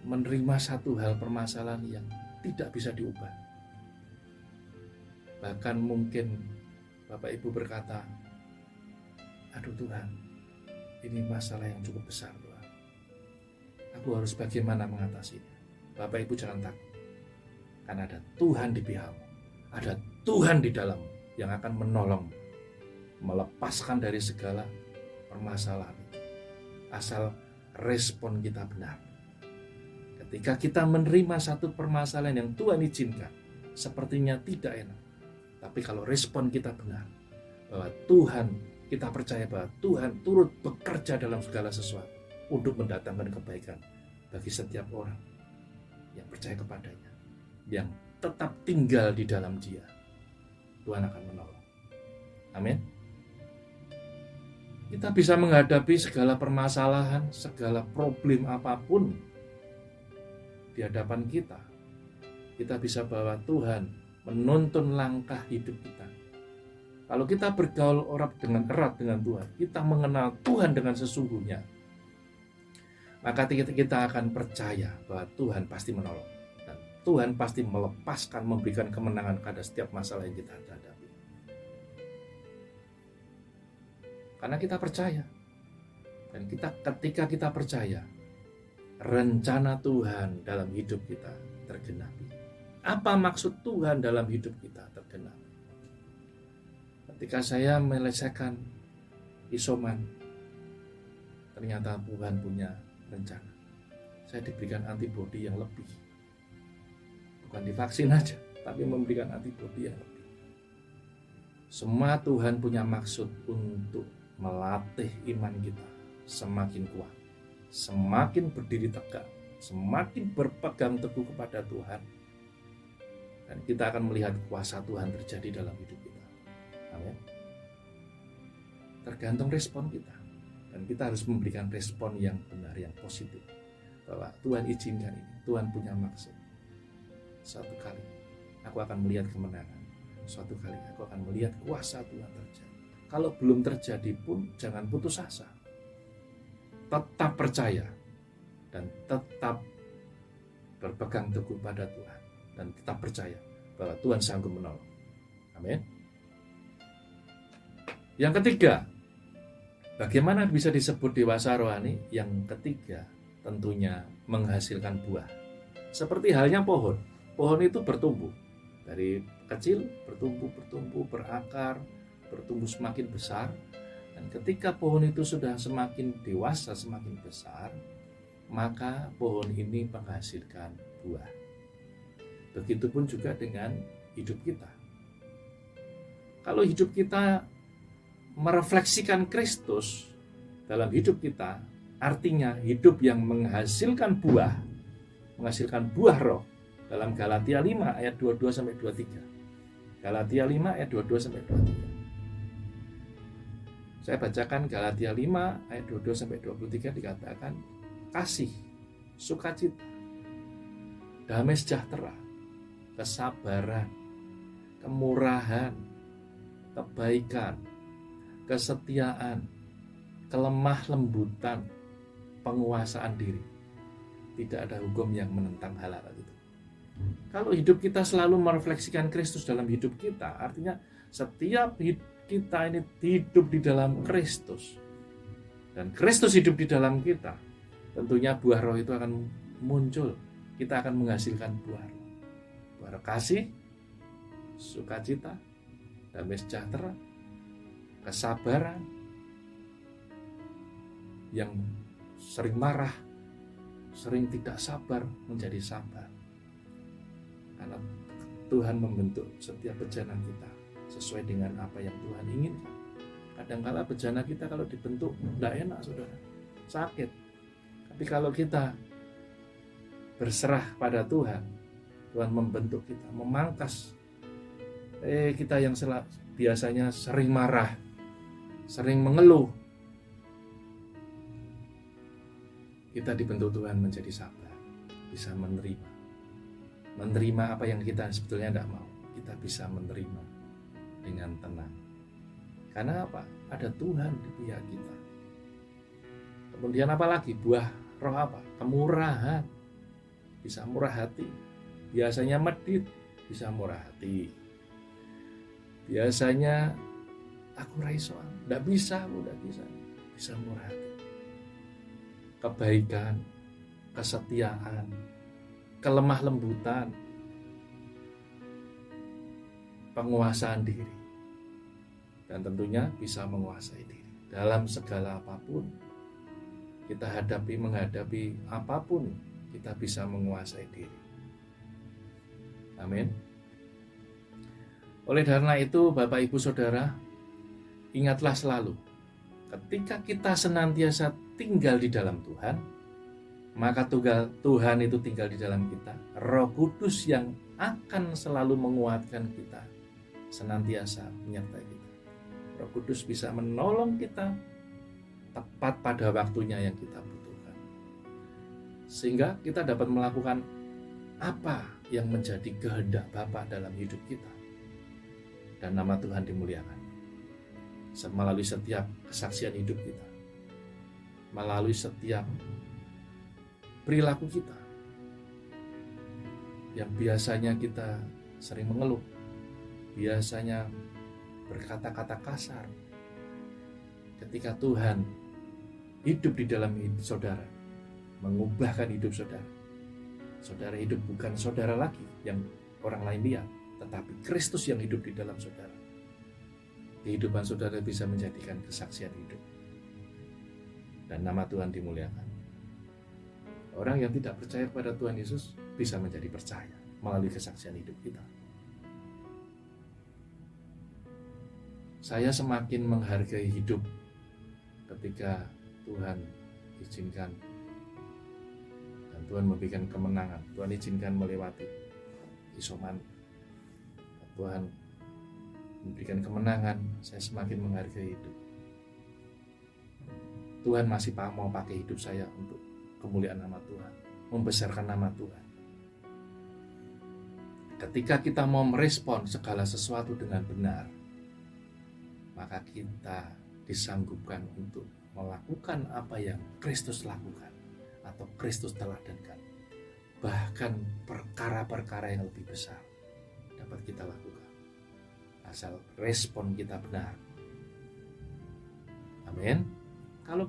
menerima satu hal permasalahan yang tidak bisa diubah. Bahkan mungkin Bapak Ibu berkata, aduh Tuhan, ini masalah yang cukup besar Tuhan. Aku harus bagaimana mengatasinya? Bapak Ibu jangan takut. Karena ada Tuhan di pihakmu. Ada Tuhan di dalammu yang akan menolongmu, melepaskan dari segala permasalahan. Asal respon kita benar. Ketika kita menerima satu permasalahan yang Tuhan izinkan, sepertinya tidak enak. Tapi kalau respon kita benar, bahwa Tuhan, kita percaya bahwa Tuhan turut bekerja dalam segala sesuatu untuk mendatangkan kebaikan bagi setiap orang yang percaya kepadanya, yang tetap tinggal di dalam Dia. Tuhan akan menolong. Amin. Kita bisa menghadapi segala permasalahan, segala problem apapun di hadapan kita. Kita bisa bawa Tuhan menuntun langkah hidup kita. Kalau kita bergaul orang dengan erat dengan Tuhan, kita mengenal Tuhan dengan sesungguhnya, maka kita akan percaya bahwa Tuhan pasti menolong. Dan Tuhan pasti melepaskan, memberikan kemenangan pada setiap masalah yang kita hadapi. Karena kita percaya. Dan ketika kita percaya, rencana Tuhan dalam hidup kita tergenapi. Apa maksud Tuhan dalam hidup kita tergenapi? Ketika saya menyelesaikan isoman, ternyata Tuhan punya rencana. Saya diberikan antibodi yang lebih. bukan divaksin aja, tapi memberikan antibodi yang lebih. Semua Tuhan punya maksud untuk melatih iman kita semakin kuat, semakin berdiri tegak, semakin berpegang teguh kepada Tuhan, dan kita akan melihat kuasa Tuhan terjadi dalam hidup kita. Amin. Tergantung respon kita, dan kita harus memberikan respon yang benar, yang positif, bahwa Tuhan izinkan ini, Tuhan punya maksud. Suatu kali aku akan melihat kemenangan, suatu kali aku akan melihat kuasa Tuhan terjadi. Kalau belum terjadi pun jangan putus asa, tetap percaya dan tetap berpegang teguh pada Tuhan, dan tetap percaya bahwa Tuhan sanggup menolong. Amin. Yang ketiga, bagaimana bisa disebut dewasa rohani? Yang ketiga, tentunya menghasilkan buah. Seperti halnya pohon. Pohon itu bertumbuh. Dari kecil bertumbuh, berakar, bertumbuh semakin besar. Dan ketika pohon itu sudah semakin dewasa, semakin besar, maka pohon ini menghasilkan buah. Begitupun juga dengan hidup kita. Kalau hidup kita merefleksikan Kristus dalam hidup kita, artinya hidup yang menghasilkan buah roh. Dalam Galatia 5 ayat 22 sampai 23. Galatia 5 ayat 22 sampai 23. Saya bacakan Galatia 5 ayat 22 sampai 23, dikatakan kasih, sukacita, damai sejahtera, kesabaran, kemurahan, kebaikan, kesetiaan, kelemah lembutan, penguasaan diri. Tidak ada hukum yang menentang hal-hal itu. Kalau hidup kita selalu merefleksikan Kristus dalam hidup kita, artinya setiap kita ini hidup di dalam Kristus, dan Kristus hidup di dalam kita, tentunya buah roh itu akan muncul. Kita akan menghasilkan buah roh. Buah roh kasih, sukacita, damai sejahtera, kesabaran, yang sering marah, sering tidak sabar menjadi sabar. Karena Tuhan membentuk setiap bejana kita sesuai dengan apa yang Tuhan inginkan. Kadang-kala bejana kita kalau dibentuk tidak enak, saudara, sakit. Tapi kalau kita berserah pada Tuhan, Tuhan membentuk kita, memangkas kita yang biasanya sering marah, sering mengeluh, kita dibentuk Tuhan menjadi sabar, bisa menerima apa yang kita sebetulnya tidak mau. Kita bisa menerima dengan tenang. Karena apa? Ada Tuhan di pihak kita. Kemudian apa lagi? Buah roh apa? Kemurahan. Bisa murah hati. Biasanya medit, bisa murah hati. Biasanya aku raiso, tidak bisa, bisa murah hati. Kebaikan, kesetiaan, kelemah lembutan, penguasaan diri, dan tentunya bisa menguasai diri dalam segala apapun kita menghadapi apapun, kita bisa menguasai diri. Amin. Oleh karena itu, Bapak Ibu Saudara, ingatlah selalu, ketika kita senantiasa tinggal di dalam Tuhan, maka Tuhan itu tinggal di dalam kita. Roh Kudus yang akan selalu menguatkan kita, senantiasa menyertai kita. Roh Kudus bisa menolong kita tepat pada waktunya yang kita butuhkan, sehingga kita dapat melakukan apa yang menjadi kehendak Bapa dalam hidup kita, dan nama Tuhan dimuliakan melalui setiap kesaksian hidup kita, melalui setiap perilaku kita yang biasanya kita sering mengeluh, biasanya berkata-kata kasar. Ketika Tuhan hidup di dalam hidup saudara, mengubahkan hidup saudara, saudara hidup bukan saudara lagi yang orang lain lihat, tetapi Kristus yang hidup di dalam saudara. Kehidupan saudara bisa menjadikan kesaksian hidup, dan nama Tuhan dimuliakan. Orang yang tidak percaya kepada Tuhan Yesus bisa menjadi percaya. melalui kesaksian hidup kita. Saya semakin menghargai hidup ketika Tuhan izinkan dan Tuhan memberikan kemenangan. Tuhan izinkan melewati isoman. Tuhan memberikan kemenangan, saya semakin menghargai hidup. Tuhan masih mau pakai hidup saya untuk kemuliaan nama Tuhan, membesarkan nama Tuhan. Ketika kita mau merespon segala sesuatu dengan benar, maka kita disanggupkan untuk melakukan apa yang Kristus lakukan atau Kristus teladankan. Bahkan perkara-perkara yang lebih besar dapat kita lakukan asal respon kita benar. Amin. Kalau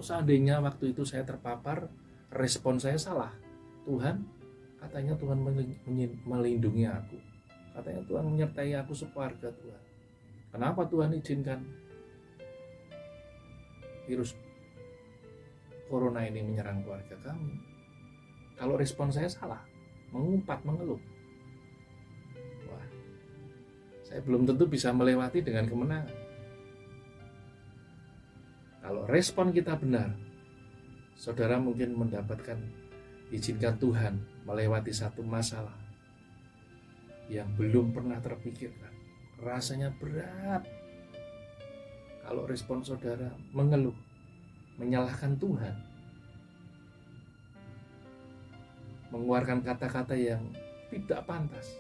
seandainya waktu itu saya terpapar, respon saya salah. Tuhan, katanya Tuhan melindungi aku. Katanya Tuhan menyertai aku sekeluarga Tuhan. Kenapa Tuhan izinkan virus corona ini menyerang keluarga kami? Kalau respon saya salah, mengumpat, mengeluh, wah, saya belum tentu bisa melewati dengan kemenangan. Kalau respon kita benar, saudara mungkin mendapatkan izinkan Tuhan melewati satu masalah yang belum pernah terpikirkan. Rasanya berat. Kalau respon saudara mengeluh, menyalahkan Tuhan, mengeluarkan kata-kata yang tidak pantas,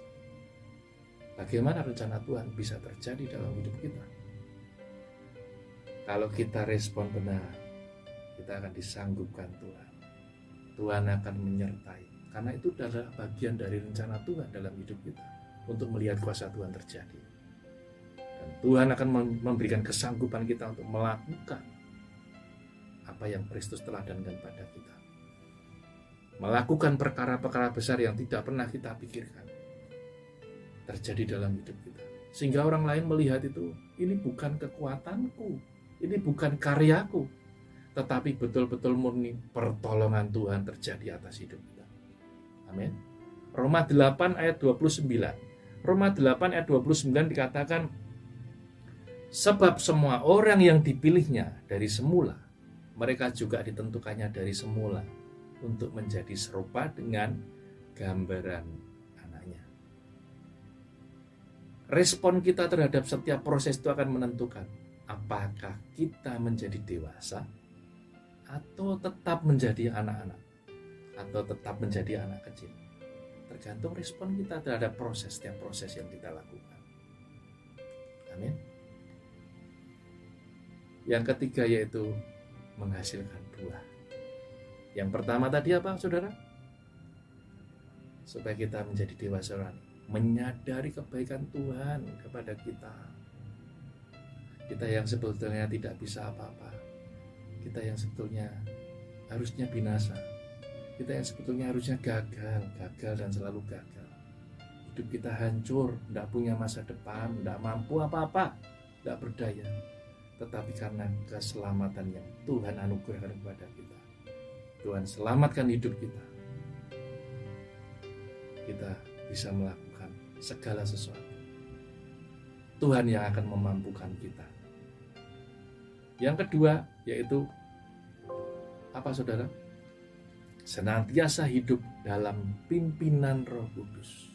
bagaimana rencana Tuhan bisa terjadi dalam hidup kita? Kalau kita respon benar, kita akan disanggupkan Tuhan. Tuhan akan menyertai. Karena itu adalah bagian dari rencana Tuhan dalam hidup kita. Untuk melihat kuasa Tuhan terjadi. Dan Tuhan akan memberikan kesanggupan kita untuk melakukan apa yang Kristus teladankan pada kita. Melakukan perkara-perkara besar yang tidak pernah kita pikirkan terjadi dalam hidup kita. Sehingga orang lain melihat itu, ini bukan kekuatanku. Ini bukan karyaku, tetapi betul-betul murni pertolongan Tuhan terjadi atas hidup kita. Amin. Roma 8 ayat 29. Roma 8 ayat 29 dikatakan, sebab semua orang yang dipilihnya dari semula, mereka juga ditentukannya dari semula untuk menjadi serupa dengan gambaran anaknya. Respon kita terhadap setiap proses itu akan menentukan apakah kita menjadi dewasa atau tetap menjadi anak-anak atau tetap menjadi anak kecil. Tergantung respon kita terhadap setiap proses yang kita lakukan. Amin. Yang ketiga yaitu menghasilkan buah. Yang pertama tadi apa, saudara? Supaya kita menjadi dewasa rohani, menyadari kebaikan Tuhan kepada kita. Kita yang sebetulnya tidak bisa apa-apa. Kita yang sebetulnya harusnya binasa. Kita yang sebetulnya harusnya gagal dan selalu gagal. Hidup kita hancur, tidak punya masa depan, tidak mampu apa-apa, tidak berdaya. Tetapi karena keselamatan yang Tuhan anugerahkan kepada kita, Tuhan selamatkan hidup kita, kita bisa melakukan segala sesuatu. Tuhan yang akan memampukan kita. Yang kedua yaitu apa, saudara? Senantiasa hidup dalam pimpinan Roh Kudus.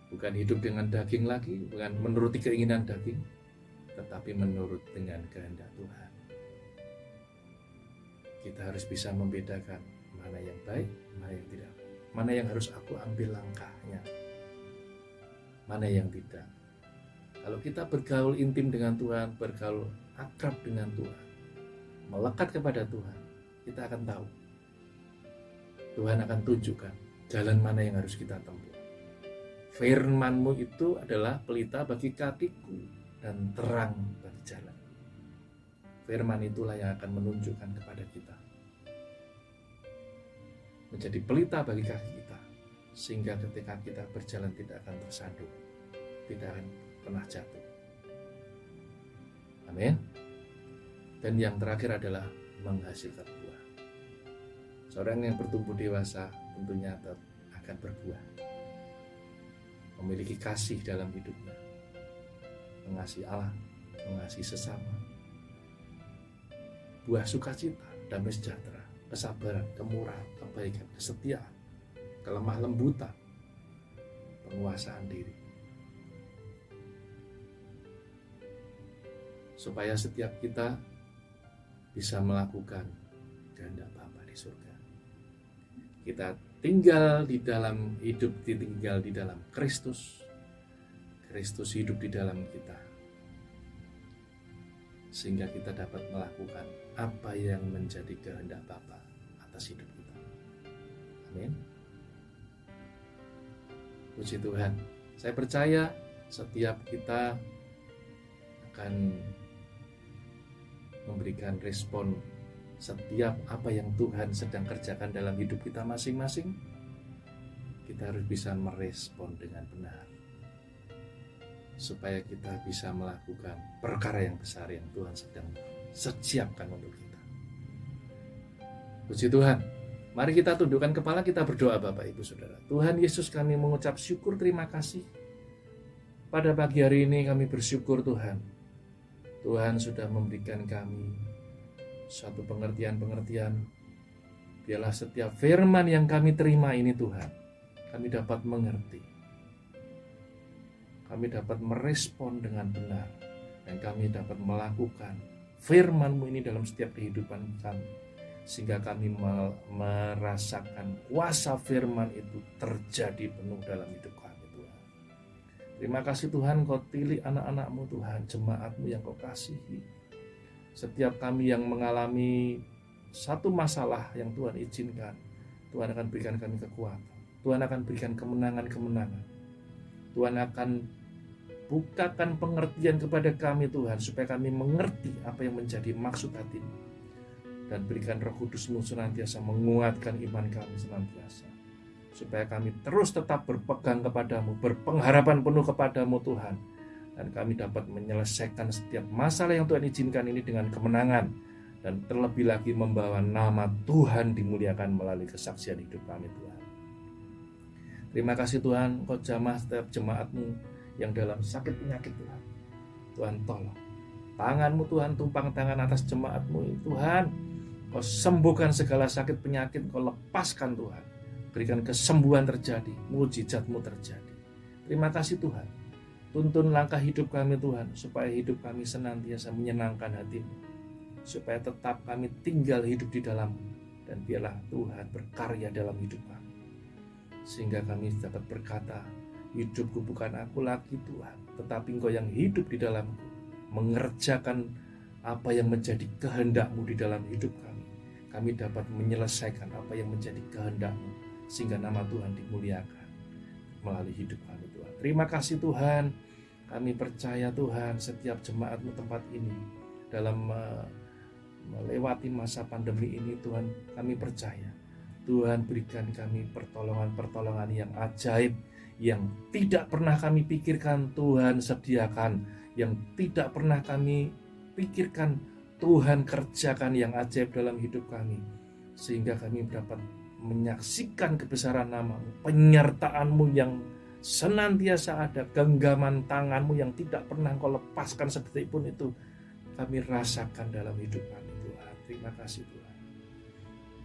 Bukan hidup dengan daging lagi, bukan menuruti keinginan daging, tetapi menurut dengan kehendak Tuhan. Kita harus bisa membedakan mana yang baik, mana yang tidak. Mana yang harus aku ambil langkahnya, mana yang tidak. Kalau kita bergaul intim dengan Tuhan, bergaul akrab dengan Tuhan, melekat kepada Tuhan, kita akan tahu. Tuhan akan tunjukkan jalan mana yang harus kita tempuh. Firman-Mu itu adalah pelita bagi kakiku dan terang bagi jalan. Firman itulah yang akan menunjukkan kepada kita. Menjadi pelita bagi kaki kita. Sehingga ketika kita berjalan tidak akan tersandung. Tidak akan pernah jatuh. Amin. Dan yang terakhir adalah menghasilkan buah. Seorang yang bertumbuh dewasa tentunya akan berbuah. Memiliki kasih dalam hidupnya, mengasihi Allah, mengasihi sesama. Buah sukacita, damai sejahtera, kesabaran, kemurahan, kebaikan, kesetiaan, kelemah lembutan, penguasaan diri. Supaya setiap kita bisa melakukan kehendak Bapa di surga. Kita tinggal di dalam hidup, tinggal di dalam Kristus. Kristus hidup di dalam kita. Sehingga kita dapat melakukan apa yang menjadi kehendak Bapa atas hidup kita. Amin. Puji Tuhan. Saya percaya setiap kita akan memberikan respon setiap apa yang Tuhan sedang kerjakan dalam hidup kita masing-masing. Kita harus bisa merespon dengan benar, supaya kita bisa melakukan perkara yang besar yang Tuhan sedang siapkan untuk kita. Puji Tuhan. Mari kita tundukkan kepala, kita berdoa Bapak Ibu Saudara. Tuhan Yesus, kami mengucap syukur, terima kasih. Pada pagi hari ini kami bersyukur Tuhan. Tuhan sudah memberikan kami suatu pengertian-pengertian. Biarlah setiap firman yang kami terima ini Tuhan, kami dapat mengerti. Kami dapat merespon dengan benar. Dan kami dapat melakukan firman-Mu ini dalam setiap kehidupan kami. Sehingga kami merasakan kuasa firman itu terjadi penuh dalam hidup kami Tuhan. Terima kasih Tuhan, Kau pilih anak-anak-Mu Tuhan, jemaat-Mu yang Kau kasihi. Setiap kami yang mengalami satu masalah yang Tuhan izinkan, Tuhan akan berikan kami kekuatan. Tuhan akan berikan kemenangan-kemenangan. Tuhan akan bukakan pengertian kepada kami Tuhan, supaya kami mengerti apa yang menjadi maksud hati-Mu. Dan berikan Roh Kudus-Mu senantiasa menguatkan iman kami senantiasa. Supaya kami terus tetap berpegang kepadamu, berpengharapan penuh kepadamu Tuhan. Dan kami dapat menyelesaikan setiap masalah yang Tuhan izinkan ini dengan kemenangan. Dan terlebih lagi membawa nama Tuhan dimuliakan melalui kesaksian hidup kami Tuhan. Terima kasih Tuhan, Kau jamah setiap jemaat-Mu yang dalam sakit penyakit Tuhan. Tuhan tolong. Tangan-Mu Tuhan tumpang tangan atas jemaat-Mu ini Tuhan. Kau sembuhkan segala sakit penyakit, Kau lepaskan Tuhan. Berikan kesembuhan terjadi, mujizat-Mu terjadi. Terima kasih Tuhan. Tuntun langkah hidup kami Tuhan, supaya hidup kami senantiasa menyenangkan hati-Mu. Supaya tetap kami tinggal hidup di dalam-Mu. Dan biarlah Tuhan berkarya dalam hidup kami. Sehingga kami dapat berkata, hidupku bukan aku lagi Tuhan, tetapi Engkau yang hidup di dalamku. Mengerjakan apa yang menjadi kehendak-Mu di dalam hidup kami. Kami dapat menyelesaikan apa yang menjadi kehendak-Mu, sehingga nama Tuhan dimuliakan melalui hidup kami Tuhan. Terima kasih Tuhan. Kami percaya Tuhan, setiap jemaat-Mu tempat ini dalam melewati masa pandemi ini Tuhan, kami percaya Tuhan berikan kami pertolongan-pertolongan yang ajaib, yang tidak pernah kami pikirkan Tuhan sediakan, yang tidak pernah kami pikirkan Tuhan kerjakan yang ajaib dalam hidup kami. Sehingga kami dapat menyaksikan kebesaran nama-Mu, penyertaan-Mu yang senantiasa ada, genggaman tangan-Mu yang tidak pernah Kau lepaskan sedetik pun itu kami rasakan dalam hidup kami Tuhan. Terima kasih Tuhan.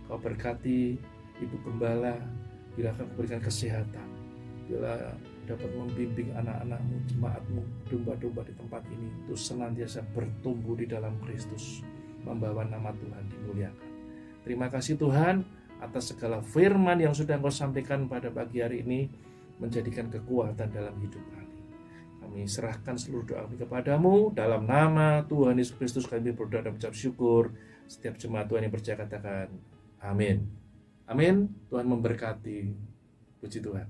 Kau berkati Ibu Gembala, bila Kau berikan kesehatan, bila dapat membimbing anak-anak-Mu, jemaat-Mu, domba-domba di tempat ini untuk senantiasa bertumbuh di dalam Kristus, membawa nama Tuhan dimuliakan. Terima kasih Tuhan atas segala firman yang sudah Kau sampaikan pada pagi hari ini, menjadikan kekuatan dalam hidup kami. Kami serahkan seluruh doa kami kepadamu, dalam nama Tuhan Yesus Kristus kami berdoa dan mengucap syukur. Setiap jemaat Tuhan yang percaya katakan amin. Amin. Tuhan memberkati. Puji Tuhan.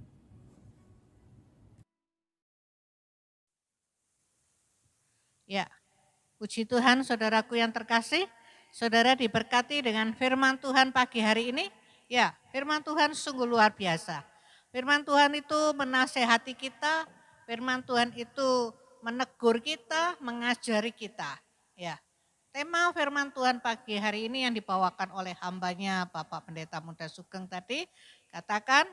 Ya, puji Tuhan saudaraku yang terkasih, saudara diberkati dengan firman Tuhan pagi hari ini. Ya, firman Tuhan sungguh luar biasa. Firman Tuhan itu menasehati kita, firman Tuhan itu menegur kita, mengajari kita. Ya, tema firman Tuhan pagi hari ini yang dibawakan oleh hambanya Bapak Pendeta Muda Sugeng tadi, Katakan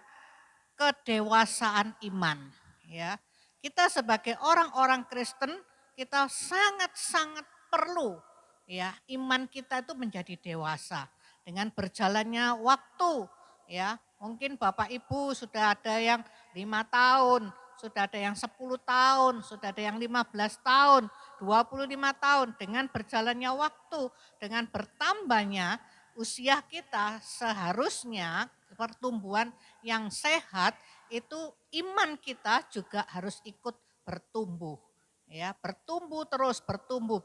kedewasaan iman. Ya, kita sebagai orang-orang Kristen kita sangat-sangat perlu ya iman kita itu menjadi dewasa dengan berjalannya waktu. Ya, mungkin Bapak Ibu sudah ada yang 5 tahun, sudah ada yang 10 tahun, sudah ada yang 15 tahun, 25 tahun. Dengan berjalannya waktu, dengan bertambahnya usia kita seharusnya pertumbuhan yang sehat itu iman kita juga harus ikut bertumbuh. Ya, bertumbuh terus, bertumbuh.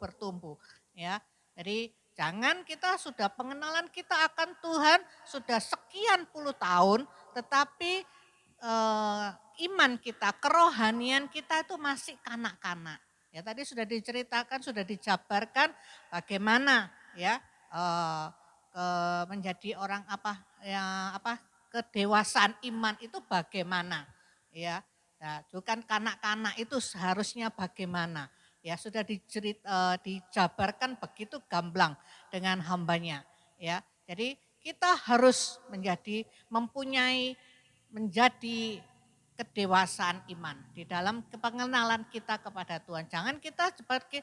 Ya, jadi jangan kita sudah pengenalan kita akan Tuhan sudah sekian puluh tahun, tetapi iman kita, kerohanian kita itu masih kanak-kanak. Ya, tadi sudah diceritakan, sudah dijabarkan bagaimana ya menjadi orang kedewasaan iman itu bagaimana ya. Nah, bukan kanak-kanak itu seharusnya bagaimana. Ya sudah dijabarkan begitu gamblang dengan hambanya ya. Jadi kita harus menjadi kedewasaan iman di dalam pengenalan kita kepada Tuhan. Jangan kita seperti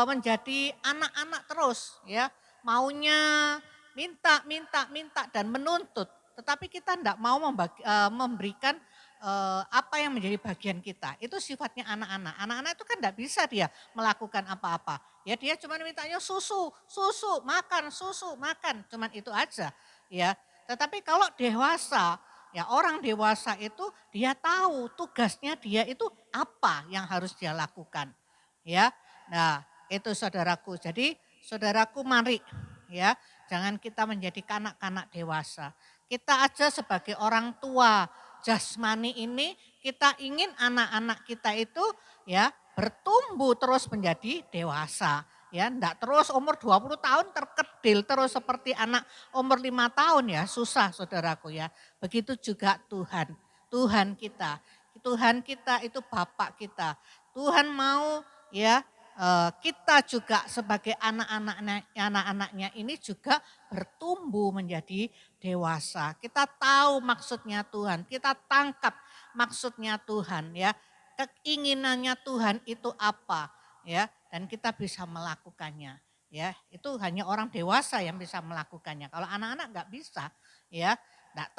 menjadi anak-anak terus ya, maunya minta dan menuntut, tetapi kita tidak mau memberikan apa yang menjadi bagian kita. Itu sifatnya anak-anak. Anak-anak itu kan tidak bisa dia melakukan apa-apa. Ya dia cuma mintanya susu, makan, cuman itu aja. Ya, tetapi kalau dewasa, ya orang dewasa itu dia tahu tugasnya dia itu apa yang harus dia lakukan. Ya, nah itu saudaraku. Jadi saudaraku mari ya, jangan kita menjadi kanak-kanak dewasa. Kita aja sebagai orang tua jasmani ini kita ingin anak-anak kita itu ya bertumbuh terus menjadi dewasa. Ya, enggak terus umur 20 tahun terkedil terus seperti anak umur 5 tahun ya, susah saudaraku ya. Begitu juga Tuhan. Tuhan kita itu Bapak kita. Tuhan mau ya kita juga sebagai anak-anaknya ini juga bertumbuh menjadi dewasa. Kita tahu maksudnya Tuhan, kita tangkap maksudnya Tuhan ya. Keinginannya Tuhan itu apa ya, dan kita bisa melakukannya ya. Itu hanya orang dewasa yang bisa melakukannya. Kalau anak-anak nggak bisa ya, nggak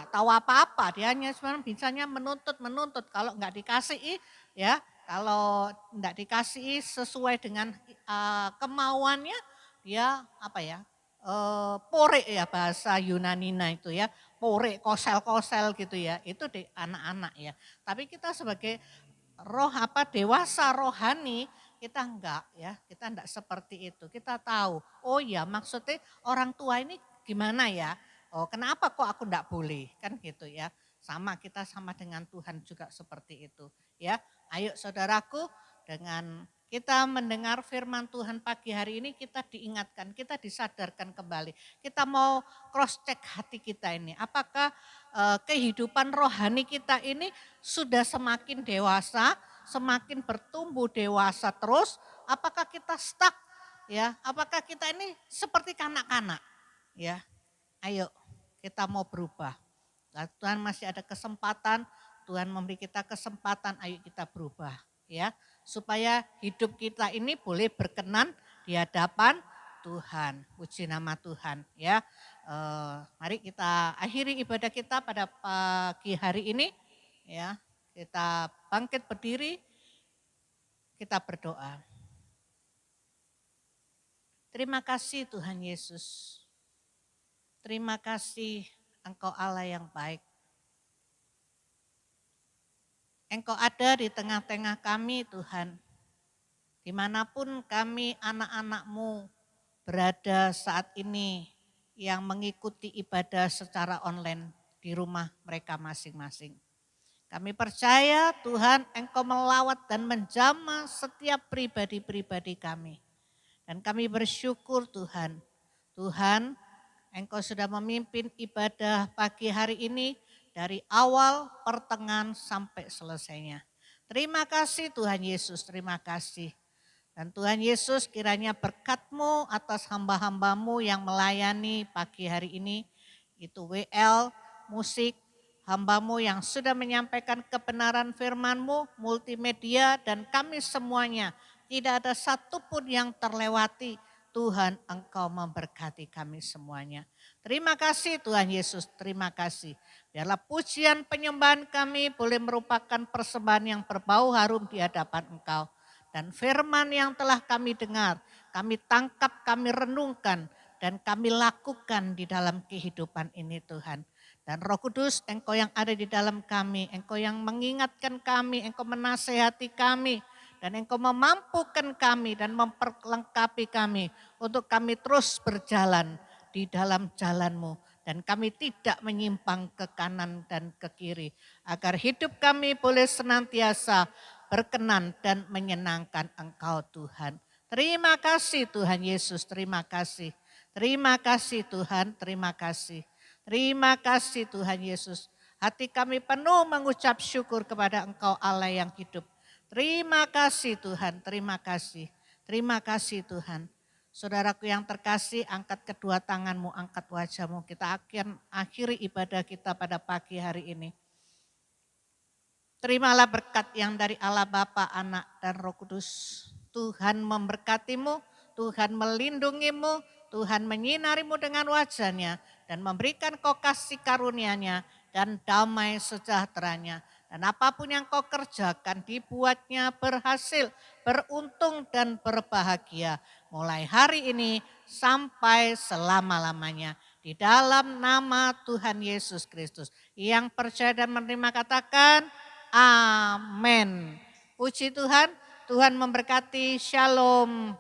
tahu apa-apa. Dia hanya sebenarnya bisanya menuntut. Kalau nggak dikasih ya, kalau tidak dikasih sesuai dengan kemauannya, dia pore ya bahasa Yunanina itu ya, pore, kosel gitu ya, itu di anak-anak ya. Tapi kita sebagai dewasa rohani, kita enggak ya, kita enggak seperti itu. Kita tahu, oh ya maksudnya orang tua ini gimana ya, oh kenapa kok aku enggak boleh, kan gitu ya. Kita sama dengan Tuhan juga seperti itu ya. Ayo saudaraku, dengan kita mendengar firman Tuhan pagi hari ini kita diingatkan, kita disadarkan kembali. Kita mau cross check hati kita ini. Apakah kehidupan rohani kita ini sudah semakin dewasa, semakin bertumbuh dewasa terus? Apakah kita stuck? Ya, apakah kita ini seperti kanak-kanak? Ya, ayo kita mau berubah. Tuhan masih ada kesempatan. Tuhan memberi kita kesempatan, ayo kita berubah ya, supaya hidup kita ini boleh berkenan di hadapan Tuhan. Puji nama Tuhan ya. Mari kita akhiri ibadah kita pada pagi hari ini ya. Kita bangkit berdiri, kita berdoa. Terima kasih Tuhan Yesus. Terima kasih Engkau Allah yang baik. Engkau ada di tengah-tengah kami Tuhan. Dimanapun kami anak-anak-Mu berada saat ini yang mengikuti ibadah secara online di rumah mereka masing-masing. Kami percaya Tuhan Engkau melawat dan menjamah setiap pribadi-pribadi kami. Dan kami bersyukur Tuhan. Tuhan Engkau sudah memimpin ibadah pagi hari ini dari awal, pertengahan, sampai selesainya. Terima kasih Tuhan Yesus, terima kasih. Dan Tuhan Yesus kiranya berkat-Mu atas hamba-hamba-Mu yang melayani pagi hari ini. Itu WL musik, hamba-Mu yang sudah menyampaikan kebenaran firman-Mu, multimedia dan kami semuanya. Tidak ada satupun yang terlewati. Tuhan, Engkau memberkati kami semuanya. Terima kasih Tuhan Yesus, terima kasih. Biarlah pujian penyembahan kami boleh merupakan persembahan yang berbau harum di hadapan Engkau. Dan firman yang telah kami dengar, kami tangkap, kami renungkan, dan kami lakukan di dalam kehidupan ini Tuhan. Dan Roh Kudus, Engkau yang ada di dalam kami, Engkau yang mengingatkan kami, Engkau menasehati kami, dan Engkau memampukan kami dan memperlengkapi kami untuk kami terus berjalan di dalam jalan-Mu. Dan kami tidak menyimpang ke kanan dan ke kiri. Agar hidup kami boleh senantiasa berkenan dan menyenangkan Engkau Tuhan. Terima kasih Tuhan Yesus, terima kasih. Terima kasih Tuhan, terima kasih. Terima kasih Tuhan Yesus. Hati kami penuh mengucap syukur kepada Engkau Allah yang hidup. Terima kasih Tuhan, terima kasih. Terima kasih Tuhan. Saudaraku yang terkasih, angkat kedua tanganmu, angkat wajahmu. Kita akhiri ibadah kita pada pagi hari ini. Terimalah berkat yang dari Allah Bapa, Anak, dan Roh Kudus. Tuhan memberkatimu, Tuhan melindungimu, Tuhan menyinarimu dengan wajahnya, dan memberikan kau kasih karunia-Nya dan damai sejahteranya. Dan apapun yang kau kerjakan dibuatnya berhasil, beruntung dan berbahagia. Mulai hari ini sampai selama-lamanya. Di dalam nama Tuhan Yesus Kristus. Yang percaya dan menerima katakan amin. Puji Tuhan, Tuhan memberkati, shalom.